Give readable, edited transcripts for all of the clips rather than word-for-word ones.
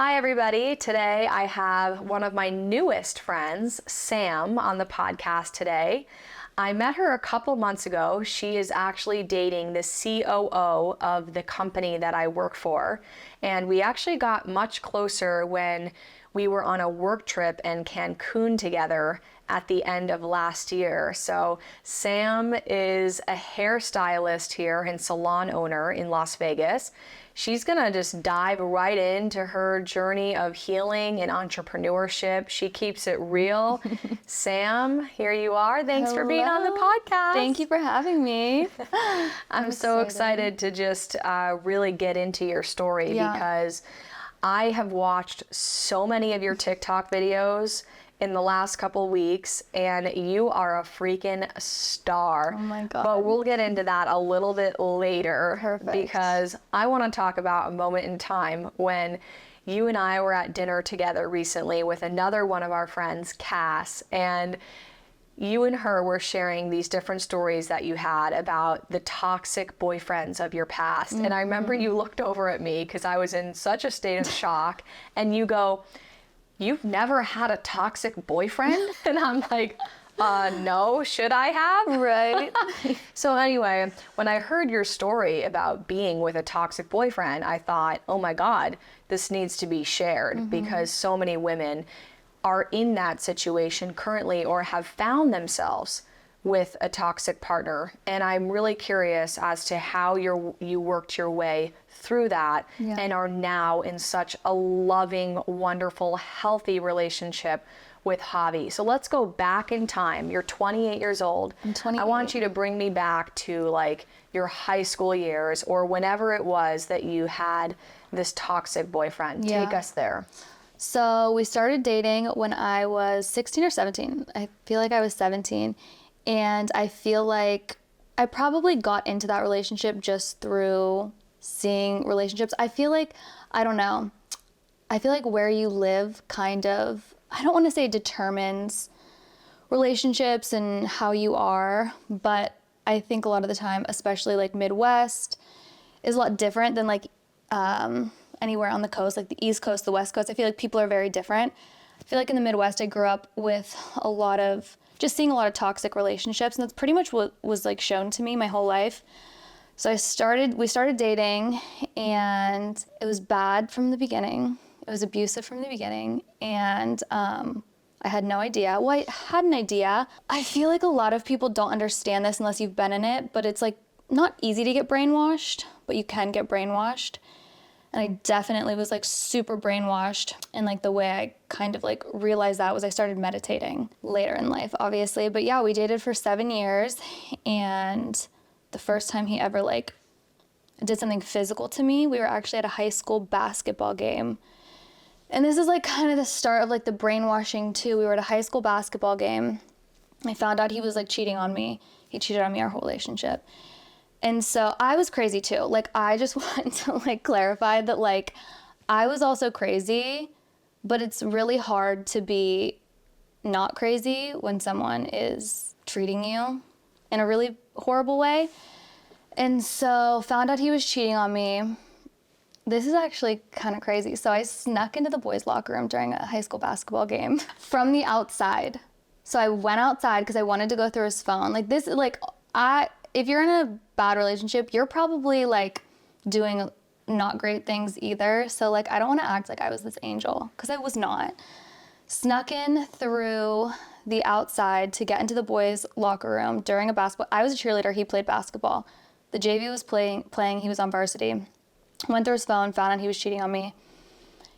Hi, everybody. Today I have one of my newest friends, Sam, on the podcast today. I met her a couple months ago. She is actually dating the COO of the company that I work for. And we actually got much closer when we were on a work trip in Cancun together at the end of last year. So Sam is a hairstylist here and salon owner in Las Vegas. She's gonna just dive right into her journey of healing and entrepreneurship. She keeps it real. Sam, here you are. Thanks for being on the podcast. Thank you for having me. I'm so excited to just really get into your story because I have watched so many of your TikTok videos in the last couple weeks, and you are a freaking star. Oh my God. But we'll get into that a little bit later. Perfect. Because I want to talk about a moment in time when you and I were at dinner together recently with another one of our friends, Cass, and you and her were sharing these different stories that you had about the toxic boyfriends of your past. And I remember you looked over at me because I was in such a state of shock, and you go, "You've never had a toxic boyfriend?" And I'm like, no, should I have? Right. So anyway, when I heard your story about being with a toxic boyfriend, I thought, oh my God, this needs to be shared because so many women are in that situation currently or have found themselves with a toxic partner. And I'm really curious as to how you worked your way through that and are now in such a loving, wonderful, healthy relationship with Javi. So let's go back in time. You're 28 years old. I'm 28. I want you to bring me back to like your high school years or whenever it was that you had this toxic boyfriend. Yeah. Take us there. So we started dating when I was 16 or 17. I feel like I was 17. And I feel like I probably got into that relationship just through seeing relationships. I feel like, I don't know, I feel like where you live kind of, I don't want to say determines relationships and how you are, but I think a lot of the time, especially like Midwest, is a lot different than like anywhere on the coast, like the East Coast, the West Coast. I feel like people are very different. I feel like in the Midwest, I grew up with a lot of, just seeing a lot of toxic relationships, and that's pretty much what was like shown to me my whole life. So we started dating, and it was bad from the beginning. It was abusive from the beginning, and I had no idea. Well, I had an idea. I feel like a lot of people don't understand this unless you've been in it, but it's like not easy to get brainwashed, but you can get brainwashed. And I definitely was like super brainwashed. And like the way I kind of like realized that was I started meditating later in life, obviously. But yeah, we dated for 7 years. And the first time he ever like did something physical to me, we were actually at a high school basketball game. And this is like kind of the start of like the brainwashing too. We were at a high school basketball game. I found out he was like cheating on me. He cheated on me our whole relationship. And so I was crazy too. Like, I just want to like clarify that like I was also crazy, but it's really hard to be not crazy when someone is treating you in a really horrible way. And so found out he was cheating on me. This is actually kind of crazy. So I snuck into the boys' locker room during a high school basketball game from the outside. So I went outside because I wanted to go through his phone. Like this, like if you're in a bad relationship, you're probably like doing not great things either. So like, I don't want to act like I was this angel because I was not. Snuck in through the outside to get into the boys' locker room during a basketball. I was a cheerleader. He played basketball. The JV was playing. He was on varsity. Went through his phone, found out he was cheating on me.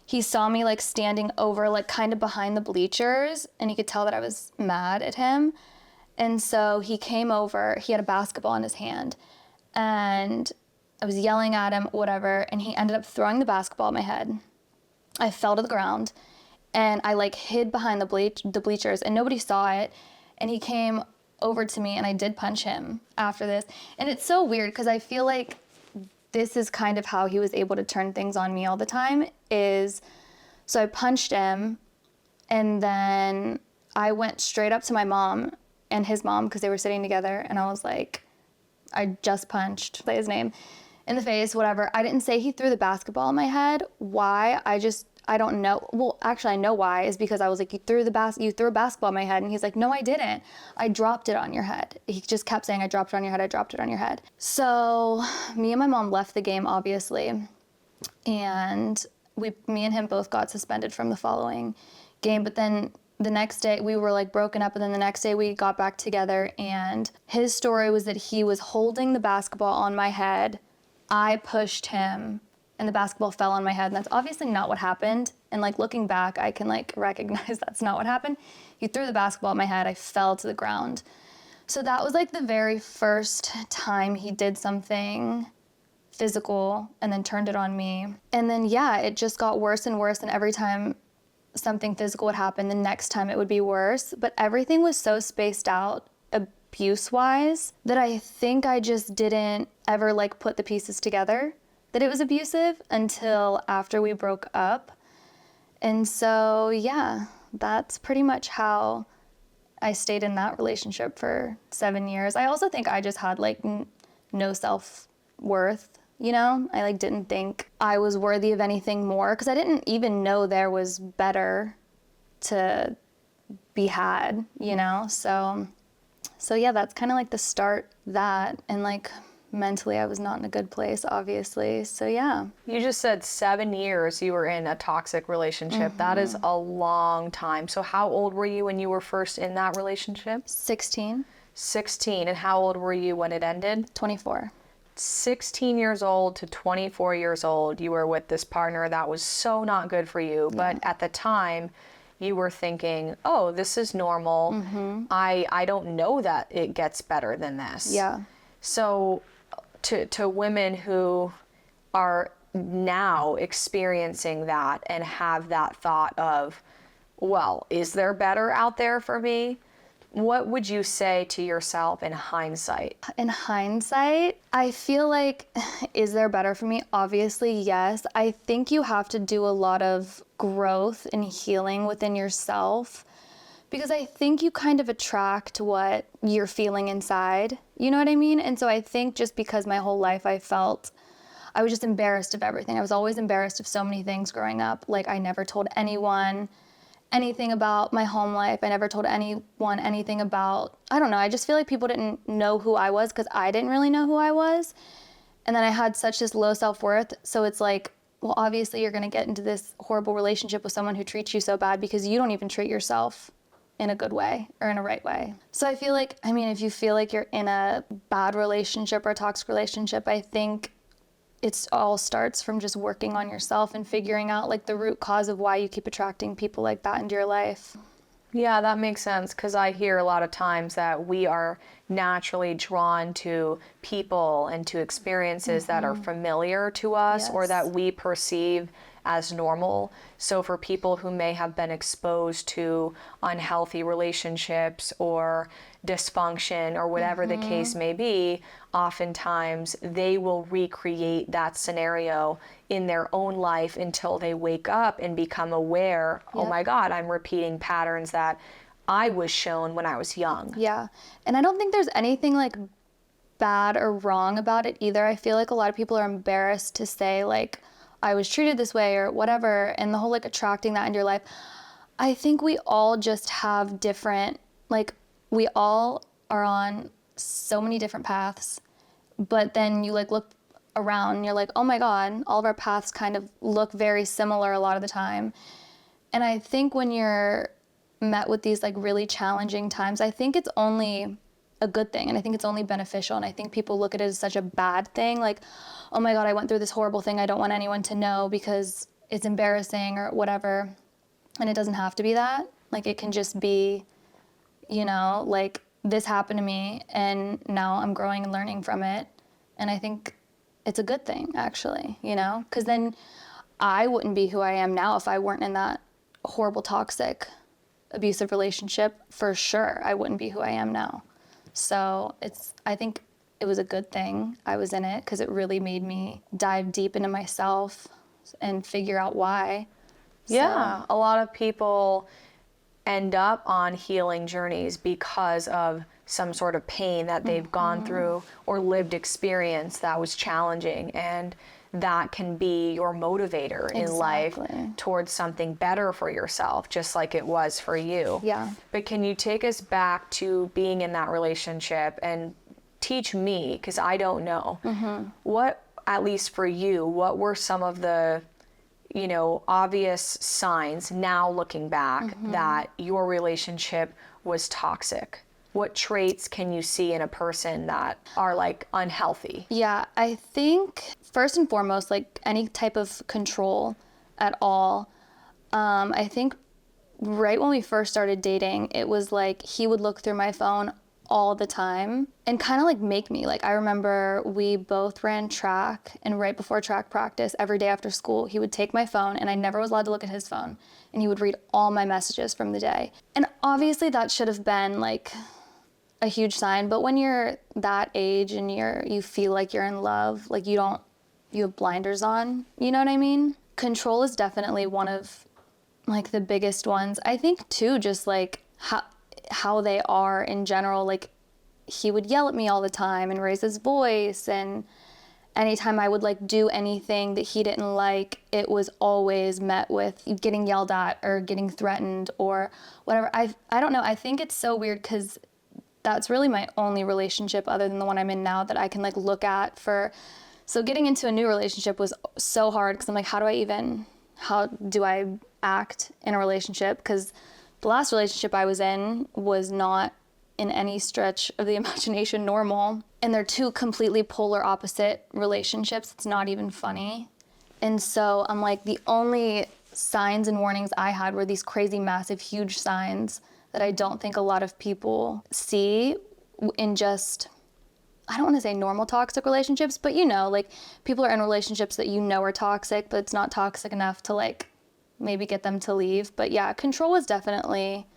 He saw me like standing over, like kind of behind the bleachers, and he could tell that I was mad at him. And so he came over, he had a basketball in his hand, and I was yelling at him, whatever, and he ended up throwing the basketball at my head. I fell to the ground, and I like hid behind the bleachers, and nobody saw it, and he came over to me, and I did punch him after this. And it's so weird, because I feel like this is kind of how he was able to turn things on me all the time, so I punched him, and then I went straight up to my mom and his mom because they were sitting together, and I was like, I just punched, say his name, in the face, whatever. I didn't say he threw the basketball in my head. Why? I don't know. Well, actually, I know why. Is because I was like, you threw a basketball in my head. And he's like, no, I didn't. I dropped it on your head. He just kept saying, I dropped it on your head. I dropped it on your head. So me and my mom left the game, obviously. And me and him both got suspended from the following game. But then the next day we were like broken up, and then the next day we got back together, and his story was that he was holding the basketball on my head. I pushed him and the basketball fell on my head, and that's obviously not what happened. And like looking back, I can like recognize that's not what happened. He threw the basketball at my head. I fell to the ground. So that was like the very first time he did something physical and then turned it on me. And then, yeah, it just got worse and worse. And every time something physical would happen, the next time it would be worse. But everything was so spaced out abuse-wise that I think I just didn't ever like put the pieces together that it was abusive until after we broke up. And so, yeah, that's pretty much how I stayed in that relationship for 7 years. I also think I just had like no self-worth. You know, I like didn't think I was worthy of anything more because I didn't even know there was better to be had, you know? So yeah, that's kind of like the start that, and like mentally I was not in a good place, obviously. So yeah. You just said 7 years you were in a toxic relationship. That is a long time. So how old were you when you were first in that relationship? 16. 16. And how old were you when it ended? 24. 16 years old to 24 years old, you were with this partner that was so not good for you. But at the time, you were thinking, oh, this is normal. I don't know that it gets better than this. Yeah. So to women who are now experiencing that and have that thought of, well, is there better out there for me? What would you say to yourself in hindsight? In hindsight, I feel like, is there better for me? Obviously, yes. I think you have to do a lot of growth and healing within yourself because I think you kind of attract what you're feeling inside. You know what I mean? And so I think just because my whole life I was just embarrassed of everything. I was always embarrassed of so many things growing up. Like I never told anyone anything about my home life. I never told anyone anything about, I don't know, I just feel like people didn't know who I was because I didn't really know who I was. And then I had such this low self-worth. So it's like, well, obviously you're going to get into this horrible relationship with someone who treats you so bad because you don't even treat yourself in a good way or in a right way. So I feel like, I mean, if you feel like you're in a bad relationship or a toxic relationship, I think it all starts from just working on yourself and figuring out like the root cause of why you keep attracting people like that into your life. Yeah, that makes sense because I hear a lot of times that we are naturally drawn to people and to experiences that are familiar to us or that we perceive as normal. So for people who may have been exposed to unhealthy relationships or dysfunction or whatever the case may be, oftentimes they will recreate that scenario in their own life until they wake up and become aware, oh my God, I'm repeating patterns that I was shown when I was young. Yeah. And I don't think there's anything like bad or wrong about it either. I feel like a lot of people are embarrassed to say like, I was treated this way or whatever, and the whole like attracting that into your life. I think we all just have different, like we all are on so many different paths, but then you like look around and you're like, oh my God, all of our paths kind of look very similar a lot of the time. And I think when you're met with these like really challenging times, I think it's only a good thing and I think it's only beneficial. And I think people look at it as such a bad thing, like, oh my God, I went through this horrible thing. I don't want anyone to know because it's embarrassing or whatever. And it doesn't have to be that. Like it can just be, you know, like this happened to me and now I'm growing and learning from it. And I think it's a good thing actually, you know, because then I wouldn't be who I am now if I weren't in that horrible, toxic, abusive relationship. For sure, I wouldn't be who I am now. So I think it was a good thing I was in it because it really made me dive deep into myself and figure out why. Yeah, a lot of people end up on healing journeys because of some sort of pain that they've gone through or lived experience that was challenging, and that can be your motivator in life towards something better for yourself, just like it was for you. Yeah. But can you take us back to being in that relationship and teach me, because I don't know, what, at least for you, what were some of the, you know, obvious signs now looking back that your relationship was toxic? What traits can you see in a person that are like unhealthy? Yeah, I think first and foremost, like any type of control at all. I think right when we first started dating, it was like he would look through my phone all the time and kind of like make me. Like, I remember we both ran track, and right before track practice, every day after school, he would take my phone, and I never was allowed to look at his phone, and he would read all my messages from the day. And obviously that should have been like a huge sign, but when you're that age and you feel like you're in love, like you have blinders on, you know what I mean? Control is definitely one of like the biggest ones. I think too, just like how they are in general. Like, he would yell at me all the time and raise his voice, and anytime I would like do anything that he didn't like, it was always met with getting yelled at or getting threatened or whatever. I don't know. I think it's so weird because that's really my only relationship other than the one I'm in now that I can like look at for. So getting into a new relationship was so hard because I'm like, how do I act in a relationship? Because the last relationship I was in was not in any stretch of the imagination normal. And they're two completely polar opposite relationships. It's not even funny. And so I'm like, the only signs and warnings I had were these crazy, massive, huge signs that I don't think a lot of people see in just, I don't want to say normal toxic relationships, but you know, like people are in relationships that you know are toxic, but it's not toxic enough to like maybe get them to leave. But yeah, control was definitely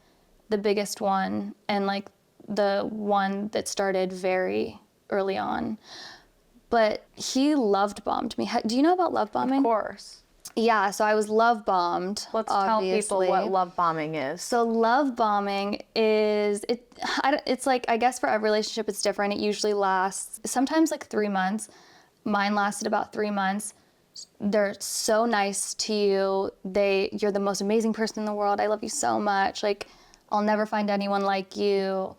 the biggest one, and like the one that started very early on. But he love bombed me. Do you know about love bombing? Of course. Yeah, so I was love bombed. Let's obviously. tell people what love bombing is. So love bombing is, it's like, I guess for every relationship it's different. It usually lasts sometimes like 3 months. Mine lasted about 3 months. They're so nice to you. You're the most amazing person in the world. I love you so much. Like, I'll never find anyone like you.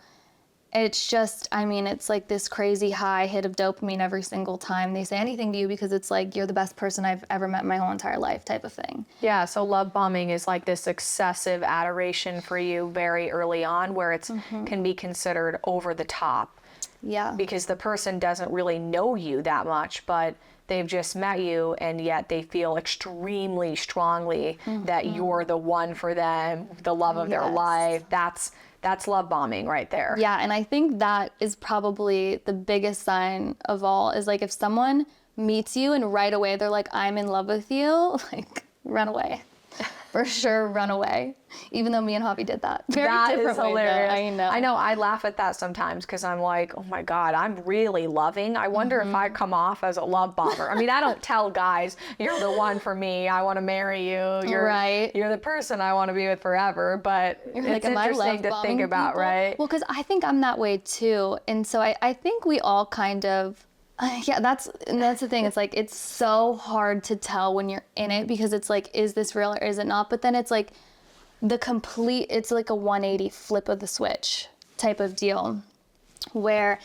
It's just, I mean, it's like this crazy high hit of dopamine every single time they say anything to you, because it's like, you're the best person I've ever met in my whole entire life type of thing. Yeah, so love bombing is like this excessive adoration for you very early on, where it's can be considered over the top. Yeah. Because the person doesn't really know you that much, but they've just met you, and yet they feel extremely strongly that you're the one for them, the love of their life. That's love bombing right there. Yeah, and I think that is probably the biggest sign of all, is like if someone meets you and right away they're like, I'm in love with you, like run away. For sure, run away. Even though me and Javi did that. Very that different is hilarious. Way, though. I know. I laugh at that sometimes because I'm like, oh my God, I'm really loving. I wonder if I come off as a love bomber. I mean, I don't tell guys, you're the one for me. I want to marry you. You're the person I want to be with forever. But you're it's like, interesting to think about, people? Right? Well, because I think I'm that way too. And so I think we all kind of, yeah, that's the thing. It's like, it's so hard to tell when you're in it, because it's like, is this real or is it not? But then it's like it's like a 180 flip of the switch type of deal, where,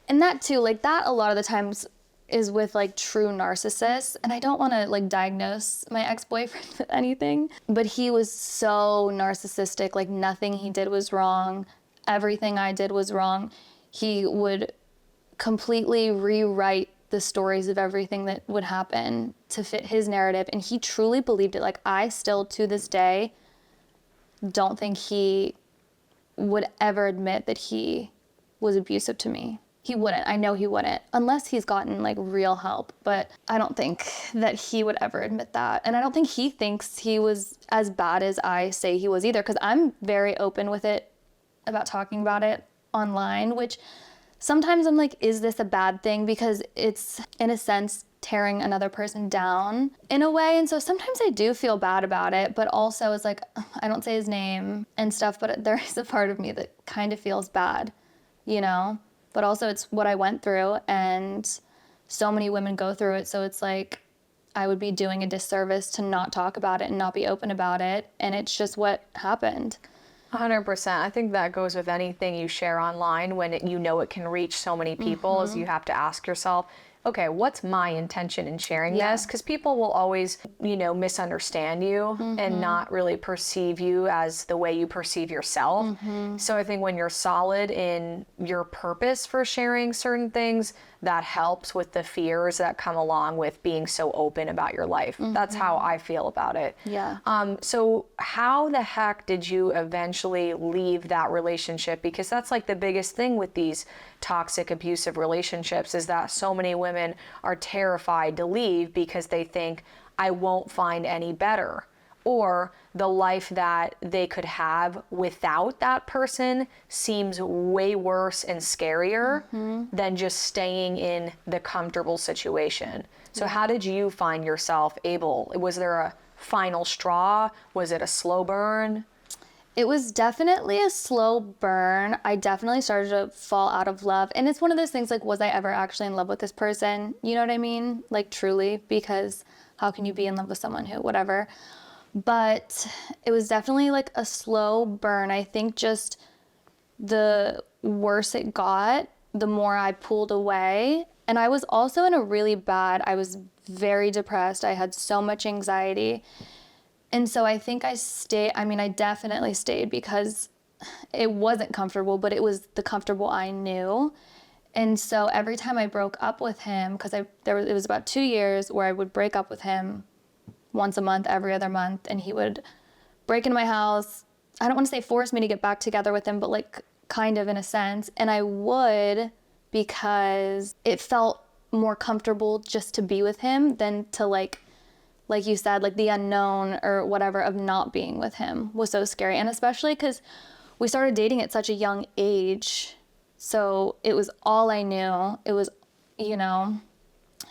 and that too, like that a lot of the times is with like true narcissists. And I don't want to like diagnose my ex-boyfriend with anything, but he was so narcissistic. Like nothing he did was wrong. Everything I did was wrong. He would completely rewrite the stories of everything that would happen to fit his narrative. And he truly believed it. Like, I still to this day don't think he would ever admit that he was abusive to me. He wouldn't. I know he wouldn't, unless he's gotten like real help. But I don't think that he would ever admit that. And I don't think he thinks he was as bad as I say he was either, because I'm very open with it about talking about it online, which sometimes I'm like, is this a bad thing? Because it's, in a sense, tearing another person down in a way. And so sometimes I do feel bad about it, but also it's like, I don't say his name and stuff, but there is a part of me that kind of feels bad, you know? But also it's what I went through, and so many women go through it. So it's like, I would be doing a disservice to not talk about it and not be open about it. And it's just what happened. 100%. I think that goes with anything you share online when you know it can reach so many people, is you have to ask yourself, okay, what's my intention in sharing this? Because people will always, misunderstand you and not really perceive you as the way you perceive yourself. So I think when you're solid in your purpose for sharing certain things, that helps with the fears that come along with being so open about your life. That's how I feel about it. Yeah. So how the heck did you eventually leave that relationship? Because that's like the biggest thing with these toxic, abusive relationships, is that so many women are terrified to leave because they think, I won't find any better. Or the life that they could have without that person seems way worse and scarier than just staying in the comfortable situation. So how did you find yourself able? Was there a final straw? Was it a slow burn? It was definitely a slow burn. I definitely started to fall out of love. And it's one of those things like, was I ever actually in love with this person? You know what I mean? Like, truly, because how can you be in love with someone who, whatever. But it was definitely like a slow burn. I think just the worse it got, the more I pulled away. And I was also in a really bad, I was very depressed. I had so much anxiety. And so I think I stayed, I definitely stayed because it wasn't comfortable, but it was the comfortable I knew. And so every time I broke up with him, because it was about 2 years where I would break up with him once a month, every other month, and he would break into my house. I don't want to say force me to get back together with him, but like kind of in a sense. And I would, because it felt more comfortable just to be with him than to like you said, like the unknown or whatever of not being with him was so scary. And especially because we started dating at such a young age. So it was all I knew. It was,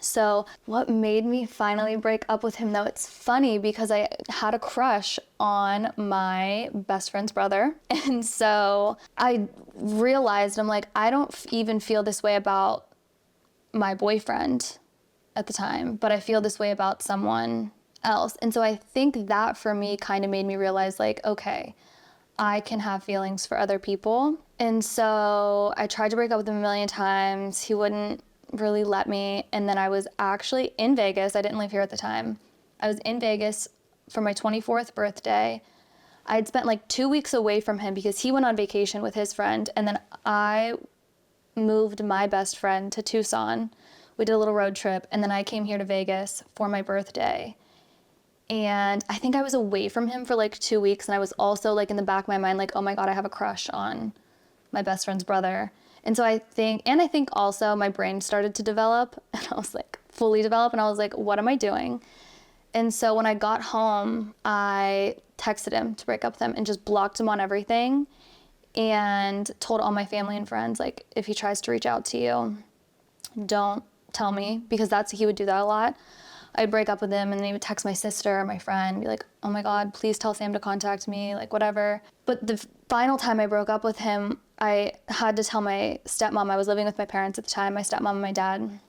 So what made me finally break up with him, though, it's funny because I had a crush on my best friend's brother. And so I realized, I'm like, I don't even feel this way about my boyfriend at the time, but I feel this way about someone else. And so I think that for me kind of made me realize, like, okay, I can have feelings for other people. And so I tried to break up with him a million times. He wouldn't really let me. And then I was actually in Vegas. I didn't live here at the time. I was in Vegas for my 24th birthday. I had spent like 2 weeks away from him because he went on vacation with his friend. And then I moved my best friend to Tucson. We did a little road trip. And then I came here to Vegas for my birthday. And I think I was away from him for like 2 weeks. And I was also like in the back of my mind, like, oh my God, I have a crush on my best friend's brother. And so I think also my brain started to develop, and I was like fully develop, and I was like, what am I doing? And so when I got home, I texted him to break up with him and just blocked him on everything and told all my family and friends, like, if he tries to reach out to you, don't tell me, because he would do that a lot. I'd break up with him and then he would text my sister or my friend, be like, oh my God, please tell Sam to contact me, like whatever. But the final time I broke up with him, I had to tell my stepmom. I was living with my parents at the time, my stepmom and my dad.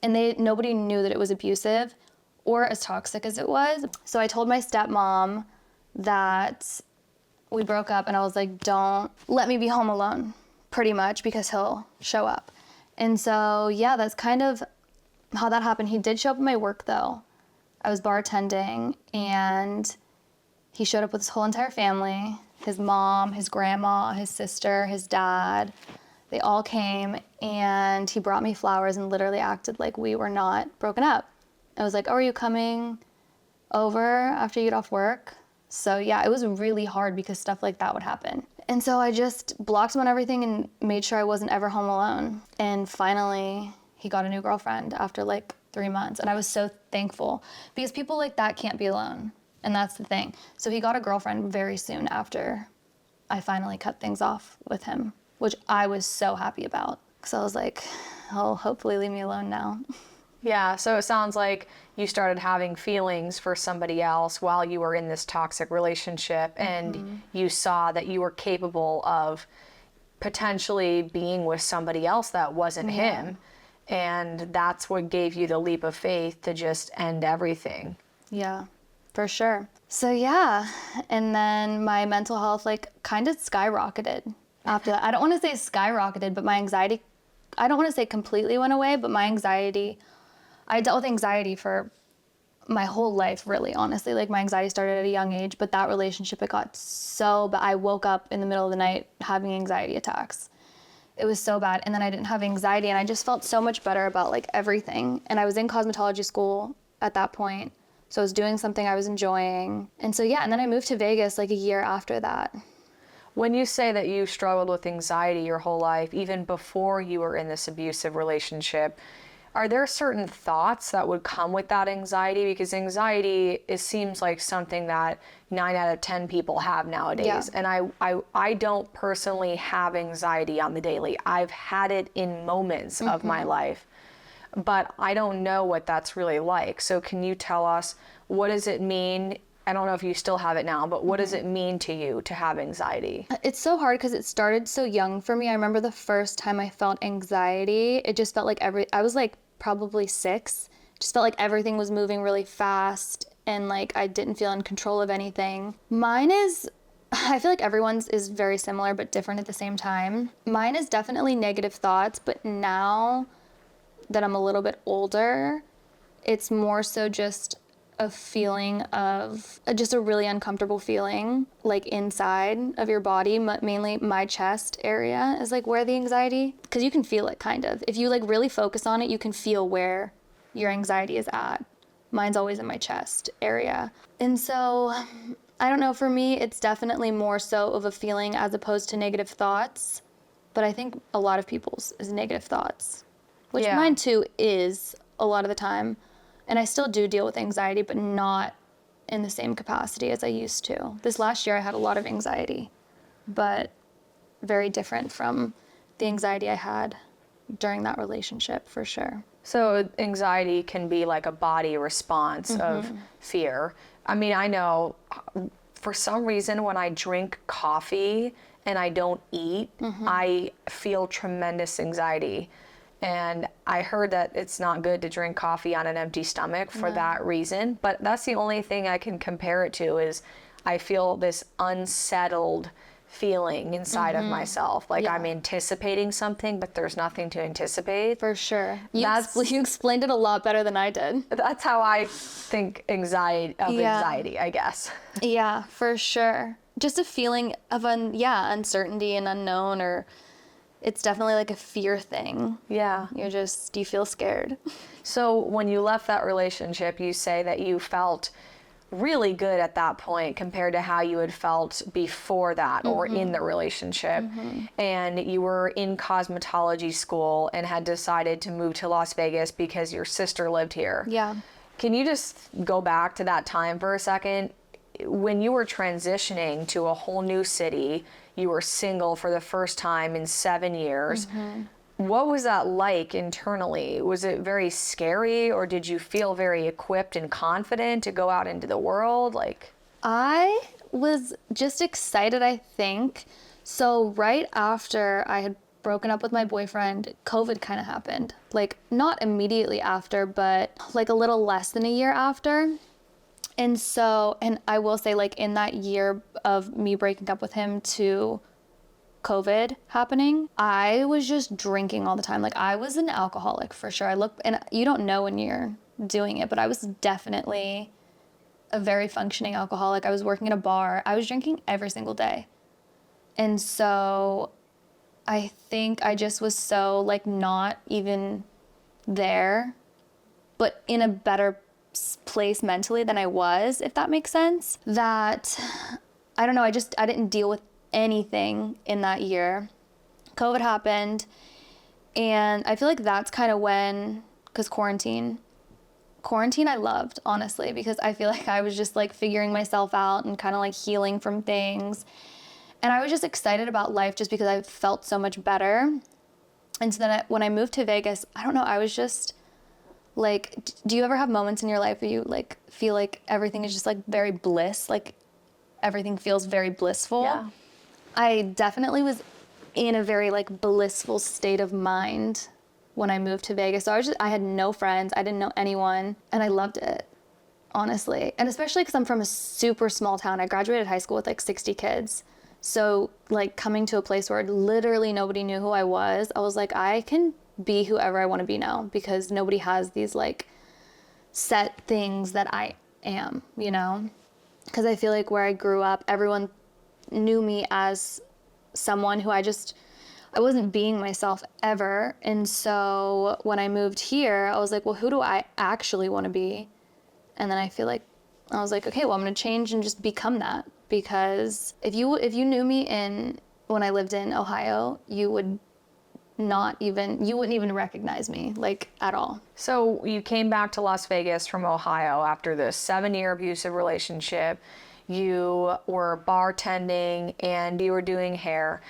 And nobody knew that it was abusive or as toxic as it was. So I told my stepmom that we broke up, and I was like, don't let me be home alone, pretty much, because he'll show up. And so, yeah, that's kind of how that happened. He did show up at my work, though. I was bartending, and he showed up with his whole entire family, his mom, his grandma, his sister, his dad. They all came, and he brought me flowers and literally acted like we were not broken up. I was like, oh, are you coming over after you get off work? So yeah, it was really hard because stuff like that would happen. And so I just blocked him on everything and made sure I wasn't ever home alone. And finally, he got a new girlfriend after like 3 months. And I was so thankful because people like that can't be alone. And that's the thing. So he got a girlfriend very soon after I finally cut things off with him, which I was so happy about. So I was like, he'll hopefully leave me alone now. Yeah, so it sounds like you started having feelings for somebody else while you were in this toxic relationship, and you saw that you were capable of potentially being with somebody else that wasn't Yeah. him. And that's what gave you the leap of faith to just end everything. Yeah, for sure. So yeah, and then my mental health like kind of skyrocketed after that. I don't want to say skyrocketed, but my anxiety, I don't want to say completely went away, but my anxiety, I dealt with anxiety for my whole life, really, honestly. Like my anxiety started at a young age, but that relationship, it got so bad. I woke up in the middle of the night having anxiety attacks. It was so bad. And then I didn't have anxiety, and I just felt so much better about like everything. And I was in cosmetology school at that point. So I was doing something I was enjoying. And so, yeah, and then I moved to Vegas like a year after that. When you say that you struggled with anxiety your whole life, even before you were in this abusive relationship, are there certain thoughts that would come with that anxiety? Because anxiety, it seems like something that 9 out of 10 people have nowadays. Yeah. And I don't personally have anxiety on the daily. I've had it in moments of my life, but I don't know what that's really like. So can you tell us, what does it mean? I don't know if you still have it now, but what does it mean to you to have anxiety? It's so hard because it started so young for me. I remember the first time I felt anxiety, it just felt like I was like probably 6. Just felt like everything was moving really fast and like I didn't feel in control of anything. Mine is, I feel like everyone's is very similar but different at the same time. Mine is definitely negative thoughts, but now that I'm a little bit older, it's more so just a feeling of just a really uncomfortable feeling like inside of your body, mainly my chest area is like where the anxiety, because you can feel it kind of. If you like really focus on it, you can feel where your anxiety is at. Mine's always in my chest area. And so I don't know, for me, it's definitely more so of a feeling as opposed to negative thoughts. But I think a lot of people's is negative thoughts, which Yeah. mine too is a lot of the time. And I still do deal with anxiety, but not in the same capacity as I used to. This last year I had a lot of anxiety, but very different from the anxiety I had during that relationship, for sure. So anxiety can be like a body response of fear. I mean, I know for some reason when I drink coffee and I don't eat, I feel tremendous anxiety. And I heard that it's not good to drink coffee on an empty stomach for that reason. But that's the only thing I can compare it to is I feel this unsettled feeling inside of myself. Like Yeah. I'm anticipating something, but there's nothing to anticipate. For sure. You, That's- you explained it a lot better than I did. That's how I think anxiety, I guess. Yeah, for sure. Just a feeling of uncertainty and unknown, or it's definitely like a fear thing. Yeah. You feel scared. So when you left that relationship, you say that you felt really good at that point compared to how you had felt before that or in the relationship. And you were in cosmetology school and had decided to move to Las Vegas because your sister lived here. Yeah. Can you just go back to that time for a second? When you were transitioning to a whole new city, you were single for the first time in 7 years. What was that like internally? Was it very scary, or did you feel very equipped and confident to go out into the world? Like, I was just excited, I think. So right after I had broken up with my boyfriend, COVID kind of happened. Like not immediately after, but like a little less than a year after. And so, and I will say like in that year of me breaking up with him to COVID happening, I was just drinking all the time. Like I was an alcoholic for sure. And you don't know when you're doing it, but I was definitely a very functioning alcoholic. I was working at a bar. I was drinking every single day. And so I think I just was so like not even there, but in a better place mentally than I was, if that makes sense. That, I don't know, I didn't deal with anything in that year. COVID happened, and I feel like that's kind of when, because quarantine I loved, honestly, because I feel like I was just like figuring myself out and kind of like healing from things. And I was just excited about life just because I felt so much better. And so then when I moved to Vegas, I don't know, I was just Like, do you ever have moments in your life where you like feel like everything is just like very bliss, like everything feels very blissful? Yeah. I definitely was in a very like blissful state of mind when I moved to Vegas. So I had no friends, I didn't know anyone, and I loved it, honestly. And especially because I'm from a super small town. I graduated high school with like 60 kids. So like coming to a place where literally nobody knew who I was like, I can be whoever I want to be now, because nobody has these like set things that I am, you know? Because I feel like where I grew up, everyone knew me as someone who I wasn't being myself ever. And so when I moved here, I was like, well, who do I actually want to be? And then I was like, okay, well, I'm going to change and just become that. Because if you knew me when I lived in Ohio, you wouldn't even recognize me, like, at all. So you came back to Las Vegas from Ohio after this 7-year abusive relationship. You were bartending and you were doing hair.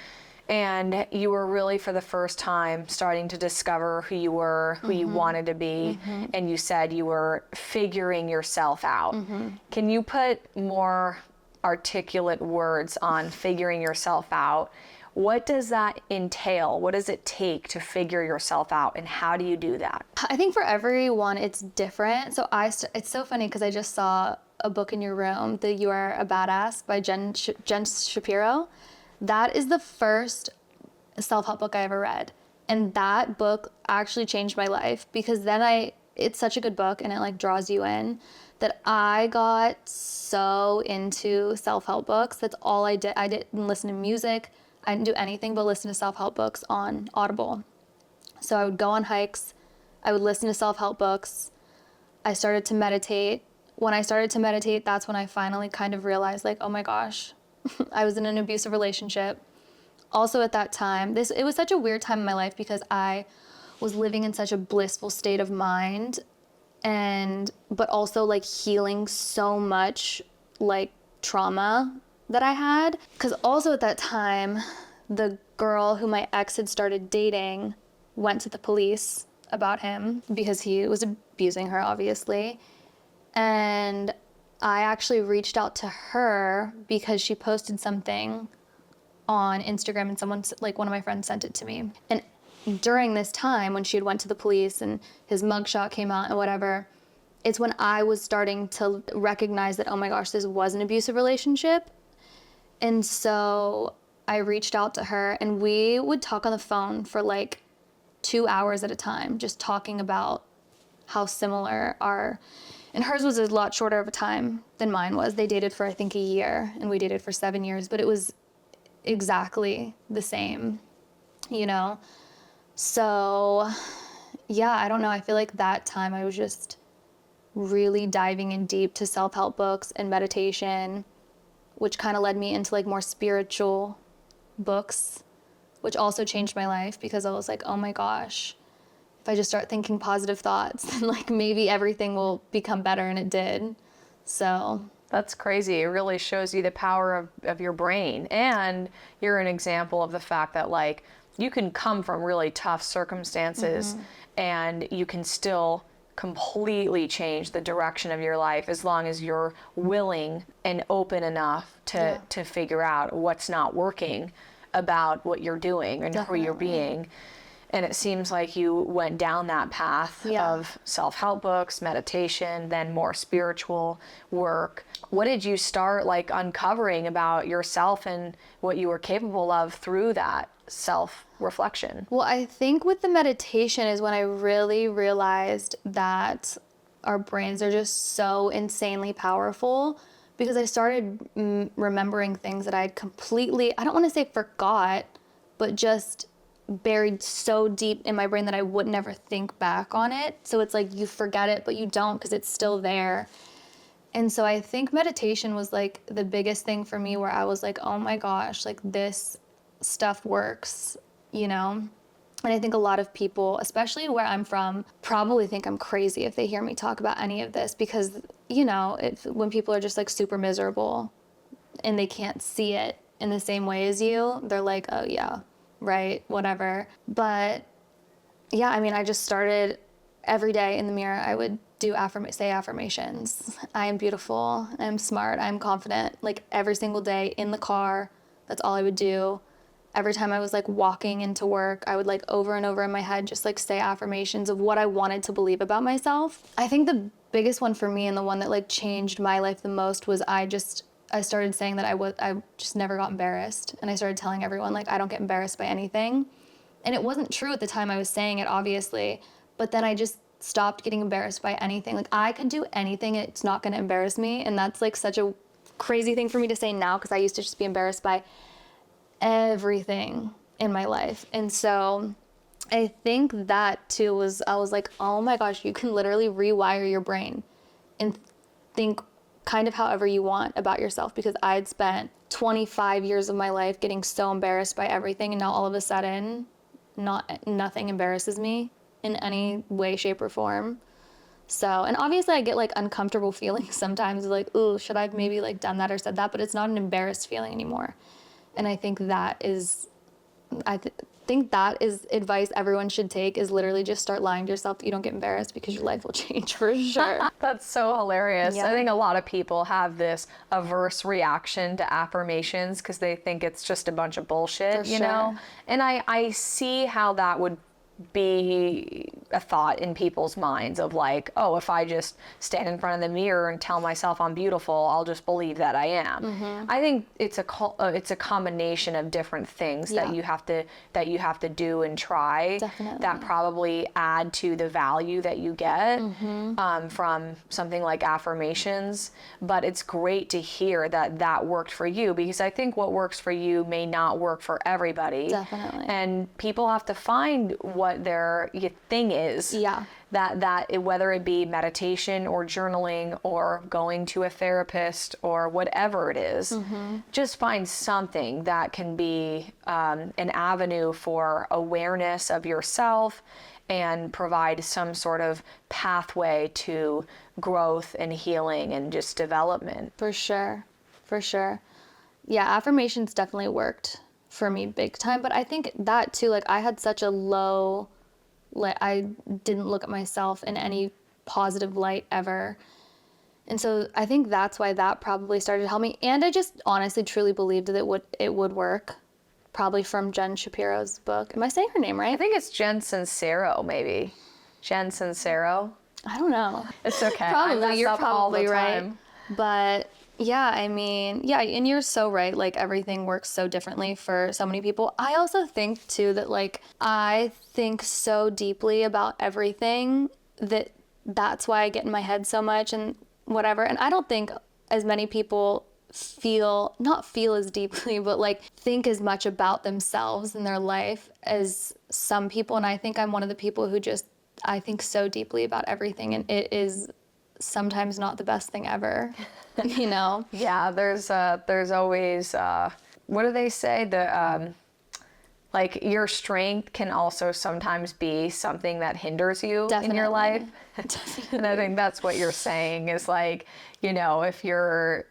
And you were really, for the first time, starting to discover who you were, who you wanted to be. And you said you were figuring yourself out. Can you put more articulate words on figuring yourself out? What does that entail? What does it take to figure yourself out, and how do you do that? I think for everyone it's different. So it's so funny because I just saw a book in your room, the You Are a Badass by Jen Shapiro. That is the first self-help book I ever read. And that book actually changed my life, because then it's such a good book and it like draws you in, that I got so into self-help books. That's all I did. I didn't listen to music. I didn't do anything but listen to self-help books on Audible. So I would go on hikes. I would listen to self-help books. I started to meditate. When I started to meditate, that's when I finally kind of realized, like, oh my gosh, I was in an abusive relationship. Also at that time, it was such a weird time in my life because I was living in such a blissful state of mind, but also like healing so much like trauma that I had. Because also at that time, the girl who my ex had started dating went to the police about him because he was abusing her, obviously. And I actually reached out to her because she posted something on Instagram, and one of my friends sent it to me. And during this time when she had went to the police and his mugshot came out and whatever, it's when I was starting to recognize that, oh my gosh, this was an abusive relationship. And so I reached out to her, and we would talk on the phone for like 2 hours at a time, just talking about how similar and hers was a lot shorter of a time than mine was. They dated for, I think, a year, and we dated for 7 years, but it was exactly the same, you know? So yeah, I don't know. I feel like that time I was just really diving in deep to self-help books and meditation, which kind of led me into like more spiritual books, which also changed my life, because I was like, oh my gosh, if I just start thinking positive thoughts, then like maybe everything will become better, and it did. So That's crazy. It really shows you the power of your brain. And you're an example of the fact that like you can come from really tough circumstances and you can still completely change the direction of your life as long as you're willing and open enough to figure out what's not working about what you're doing and who you're being. And it seems like you went down that path of self-help books, meditation, then more spiritual work. What did you start like uncovering about yourself and what you were capable of through that self-reflection? well, I think with the meditation is when I really realized that our brains are just so insanely powerful, because I started remembering things that I had completely, I don't want to say forgot, but just buried so deep in my brain that I would never think back on it. So it's like you forget it, but you don't, because it's still there. And so I think meditation was like the biggest thing for me, where I was like, oh my gosh, like this stuff works, you know? And I think a lot of people, especially where I'm from, probably think I'm crazy if they hear me talk about any of this, because, you know, when people are just like super miserable and they can't see it in the same way as you, they're like, oh yeah, right, whatever. But yeah, I mean, I just started every day in the mirror, I would say affirmations. I am beautiful. I'm smart. I'm confident. Like every single day in the car, that's all I would do. Every time I was like walking into work, I would like over and over in my head just like say affirmations of what I wanted to believe about myself. I think the biggest one for me and the one that like changed my life the most was I started saying that I just never got embarrassed, and I started telling everyone like I don't get embarrassed by anything. And it wasn't true at the time I was saying it, obviously, but then I just stopped getting embarrassed by anything. Like I could do anything, it's not going to embarrass me, and that's like such a crazy thing for me to say now because I used to just be embarrassed by everything in my life. And so I think that too I was like, oh my gosh, you can literally rewire your brain and think kind of however you want about yourself, because I'd spent 25 years of my life getting so embarrassed by everything, and now all of a sudden nothing embarrasses me in any way, shape, or form. So, and obviously I get like uncomfortable feelings sometimes, like, ooh, should I have maybe like done that or said that? But it's not an embarrassed feeling anymore. And I think think that is advice everyone should take, is literally just start lying to yourself that you don't get embarrassed, because your life will change for sure. That's so hilarious. Yeah. I think a lot of people have this averse reaction to affirmations because they think it's just a bunch of bullshit, For you sure. know? And I see how that would be a thought in people's minds of like, oh, if I just stand in front of the mirror and tell myself I'm beautiful, I'll just believe that I am. Mm-hmm. I think it's a combination of different things Yeah. that you have to do and try. Definitely. That probably add to the value that you get from something like affirmations. But it's great to hear that worked for you, because I think what works for you may not work for everybody. Definitely. And people have to find what their thing is. Yeah. Whether it be meditation or journaling or going to a therapist or whatever it is, just find something that can be an avenue for awareness of yourself and provide some sort of pathway to growth and healing and just development. For sure. For sure. Yeah, affirmations definitely worked for me big time. But I think that too, like I had such a low, like I didn't look at myself in any positive light ever. And so I think that's why that probably started to help me. And I just honestly truly believed that it would work. Probably from Jen Shapiro's book. Am I saying her name right? I think it's Jen Sincero, maybe. Jen Sincero. I don't know. It's okay. I Probably, mess you're up all the probably right. time. But yeah, I mean, yeah, and you're so right. Like everything works so differently for so many people. I also think too that like I think so deeply about everything that's why I get in my head so much and whatever. And I don't think as many people not feel as deeply, but like think as much about themselves and their life as some people. And I think I'm one of the people who I think so deeply about everything, and it is sometimes not the best thing ever, you know? Yeah, there's always what do they say? Like your strength can also sometimes be something that hinders you in your life. And I think that's what you're saying is like, you know, if you're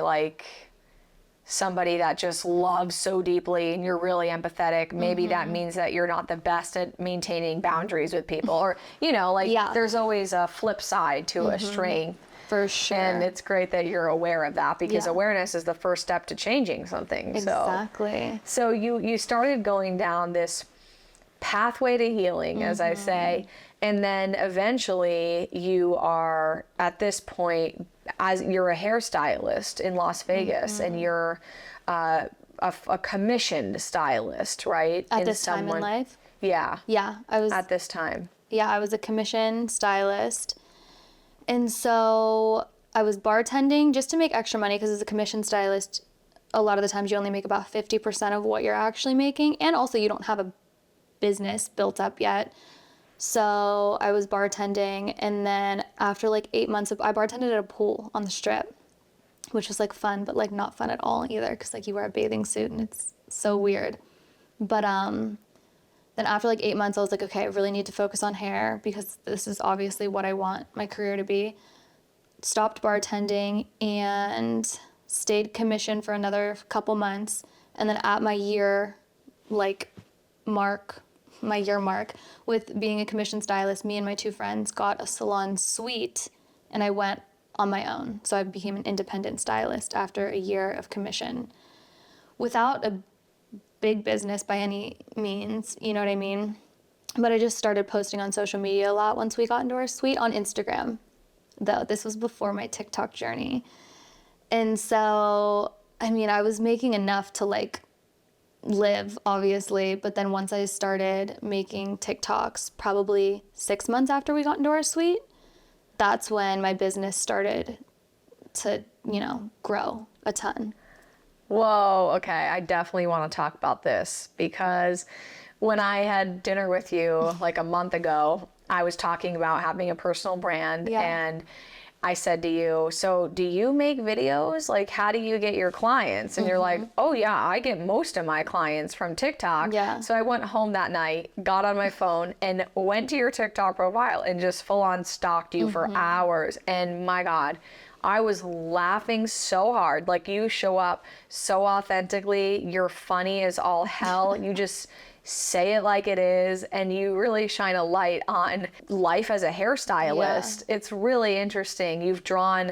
like somebody that just loves so deeply and you're really empathetic, maybe that means that you're not the best at maintaining boundaries with people, or, you know, like there's always a flip side to a strength. For sure. And it's great that you're aware of that, because awareness is the first step to changing something. Exactly. So you started going down this pathway to healing, as I say, and then eventually you are at this point, as you're a hairstylist in Las Vegas, and you're a commissioned stylist, right? At this time in life? Yeah. Yeah, I was At this time. Yeah, I was a commissioned stylist. And so I was bartending just to make extra money, because as a commissioned stylist, a lot of the times you only make about 50% of what you're actually making. And also you don't have a business built up yet. So I was bartending. And then after like 8 months I bartended at a pool on the Strip, which was like fun, but like not fun at all either, because like you wear a bathing suit and it's so weird. But then after like 8 months, I was like, okay, I really need to focus on hair, because this is obviously what I want my career to be. Stopped bartending and stayed commissioned for another couple months. And then at my year, like, mark, my year mark with being a commission stylist, me and my two friends got a salon suite, and I went on my own. So I became an independent stylist after a year of commission without a big business by any means, you know what I mean? But I just started posting on social media a lot once we got into our suite, on Instagram, though. This was before my TikTok journey. And so, I mean, I was making enough to like live, obviously, but then once I started making TikToks, probably 6 months after we got into our suite, that's when my business started to, you know, grow a ton. Whoa, okay. I definitely want to talk about this because when I had dinner with you like a month ago, I was talking about having a personal brand, Yeah. and I said to you, so do you make videos? Like, how do you get your clients? And you're like, oh yeah, I get most of my clients from TikTok. Yeah. So I went home that night, got on my phone, and went to your TikTok profile and just full on stalked you for hours. And my God, I was laughing so hard. Like, you show up so authentically. You're funny as all hell. You just say it like it is, and you really shine a light on life as a hairstylist. Yeah. It's really interesting. You've drawn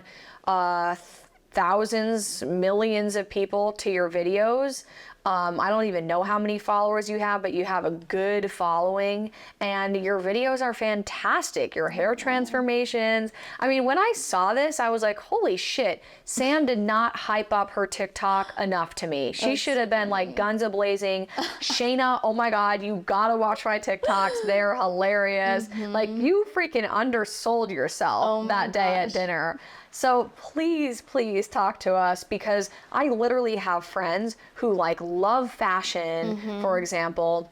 thousands, millions of people to your videos. I don't even know how many followers you have, but you have a good following, and your videos are fantastic. Your hair transformations. I mean, when I saw this, I was like, holy shit, Sam did not hype up her TikTok enough to me. She should have been like guns a-blazing. Shayna, oh my God, you gotta watch my TikToks. They're hilarious. Like, you freaking undersold yourself that day at dinner. So please, please talk to us, because I literally have friends who like love fashion, for example,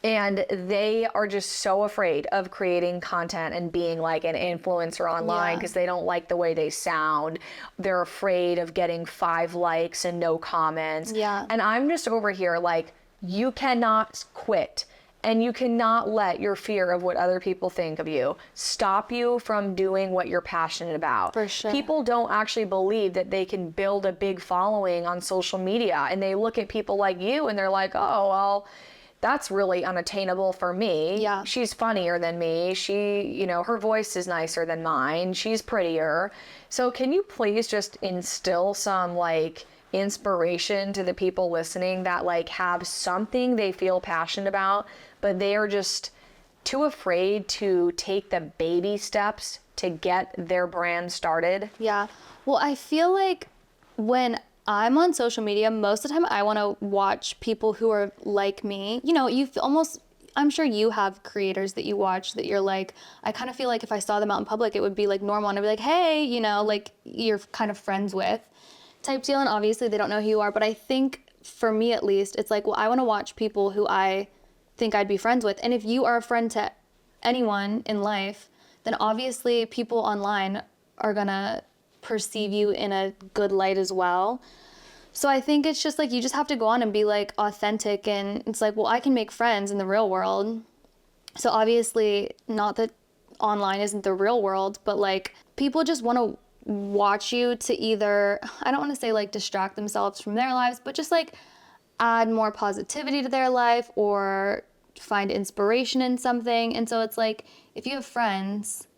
and they are just so afraid of creating content and being like an influencer online because they don't like the way they sound. They're afraid of getting 5 likes and no comments. Yeah. And I'm just over here like, you cannot quit. And you cannot let your fear of what other people think of you stop you from doing what you're passionate about. For sure. People don't actually believe that they can build a big following on social media. And they look at people like you and they're like, oh, well, that's really unattainable for me. Yeah. She's funnier than me. She, you know, her voice is nicer than mine. She's prettier. So can you please just instill some like inspiration to the people listening that like have something they feel passionate about, but they are just too afraid to take the baby steps to get their brand started? Yeah. Well, I feel like when I'm on social media, most of the time I want to watch people who are like me. You know, I'm sure you have creators that you watch that you're like, I kind of feel like if I saw them out in public, it would be like normal. And I'd be like, hey, you know, like you're kind of friends with type deal. And obviously they don't know who you are. But I think for me, at least, it's like, well, I want to watch people who I think I'd be friends with. And if you are a friend to anyone in life, then obviously people online are going to perceive you in a good light as well. So I think it's just like, you just have to go on and be like authentic. And it's like, well, I can make friends in the real world. So obviously, not that online isn't the real world, but like people just want to watch you to either, I don't want to say like distract themselves from their lives, but just like add more positivity to their life or find inspiration in something. And so it's like, if you have friends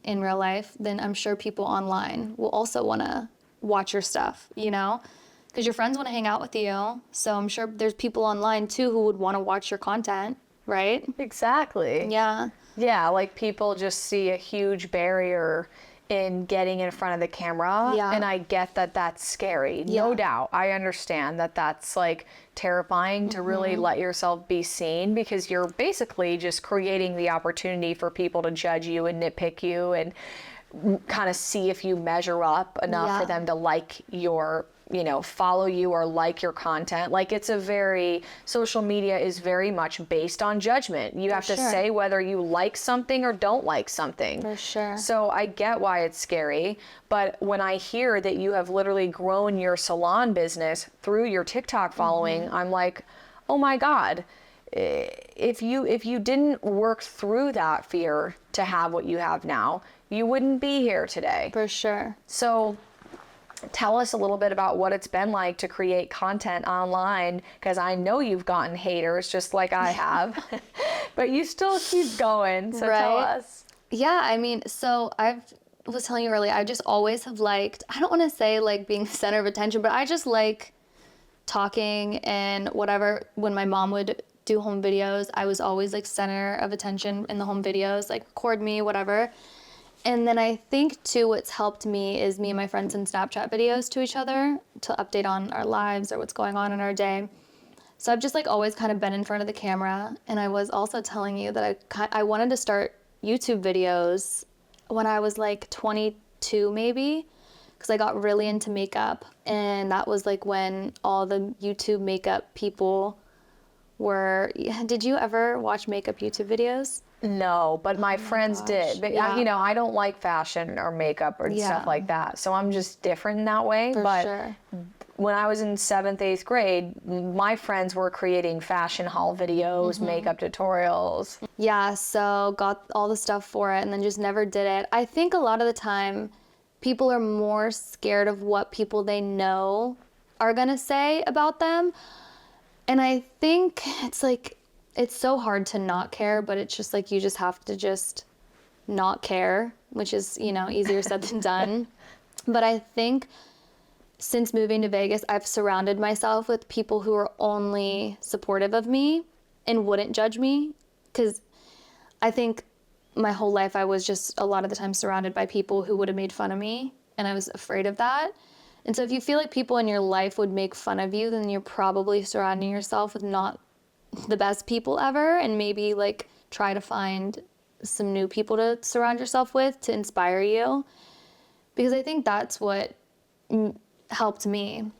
in real life, then I'm sure people online will also want to watch your stuff, you know, because your friends want to hang out with you. So I'm sure there's people online too who would want to watch your content, right? Exactly. Yeah. Yeah, like people just see a huge barrier in getting in front of the camera. Yeah. And I get that that's scary. No doubt. I understand that that's like terrifying to really let yourself be seen, because you're basically just creating the opportunity for people to judge you and nitpick you and kind of see if you measure up enough for them to like your, you know, follow you or like your content. Like, it's a very, social media is very much based on judgment. You have to say whether you like something or don't like something. For sure. So I get why it's scary, but when I hear that you have literally grown your salon business through your TikTok following, I'm like, oh my God, if you didn't work through that fear to have what you have now, you wouldn't be here today. For sure. So Tell us a little bit about what it's been like to create content online, because I know you've gotten haters just like I have, but you still keep going. So tell Right. us. Yeah, I mean, so I was telling you earlier, I just always have liked, I don't want to say like being the center of attention, but I just like talking and whatever. When my mom would do home videos, I was always like center of attention in the home videos, like record me, whatever. And then I think too, what's helped me is me and my friends send Snapchat videos to each other to update on our lives or what's going on in our day. So I've just like always kind of been in front of the camera. And I was also telling you that I wanted to start YouTube videos when I was like 22 maybe, because I got really into makeup. And that was like when all the YouTube makeup people were, did you ever watch makeup YouTube videos? No, but my friends did. But Yeah. you know, I don't like fashion or makeup or Yeah. stuff like that. So I'm just different in that way. For But sure. when I was in 7th, 8th grade, my friends were creating fashion haul videos, makeup tutorials. Yeah, so got all the stuff for it and then just never did it. I think a lot of the time people are more scared of what people they know are going to say about them. And I think it's like, it's so hard to not care, but it's just like you just have to just not care, which is, you know, easier said than done. But I think since moving to Vegas, I've surrounded myself with people who are only supportive of me and wouldn't judge me. Because I think my whole life I was just a lot of the time surrounded by people who would have made fun of me, and I was afraid of that. And so if you feel like people in your life would make fun of you, then you're probably surrounding yourself with not the best people ever, and maybe like try to find some new people to surround yourself with to inspire you. Because I think that's what helped me,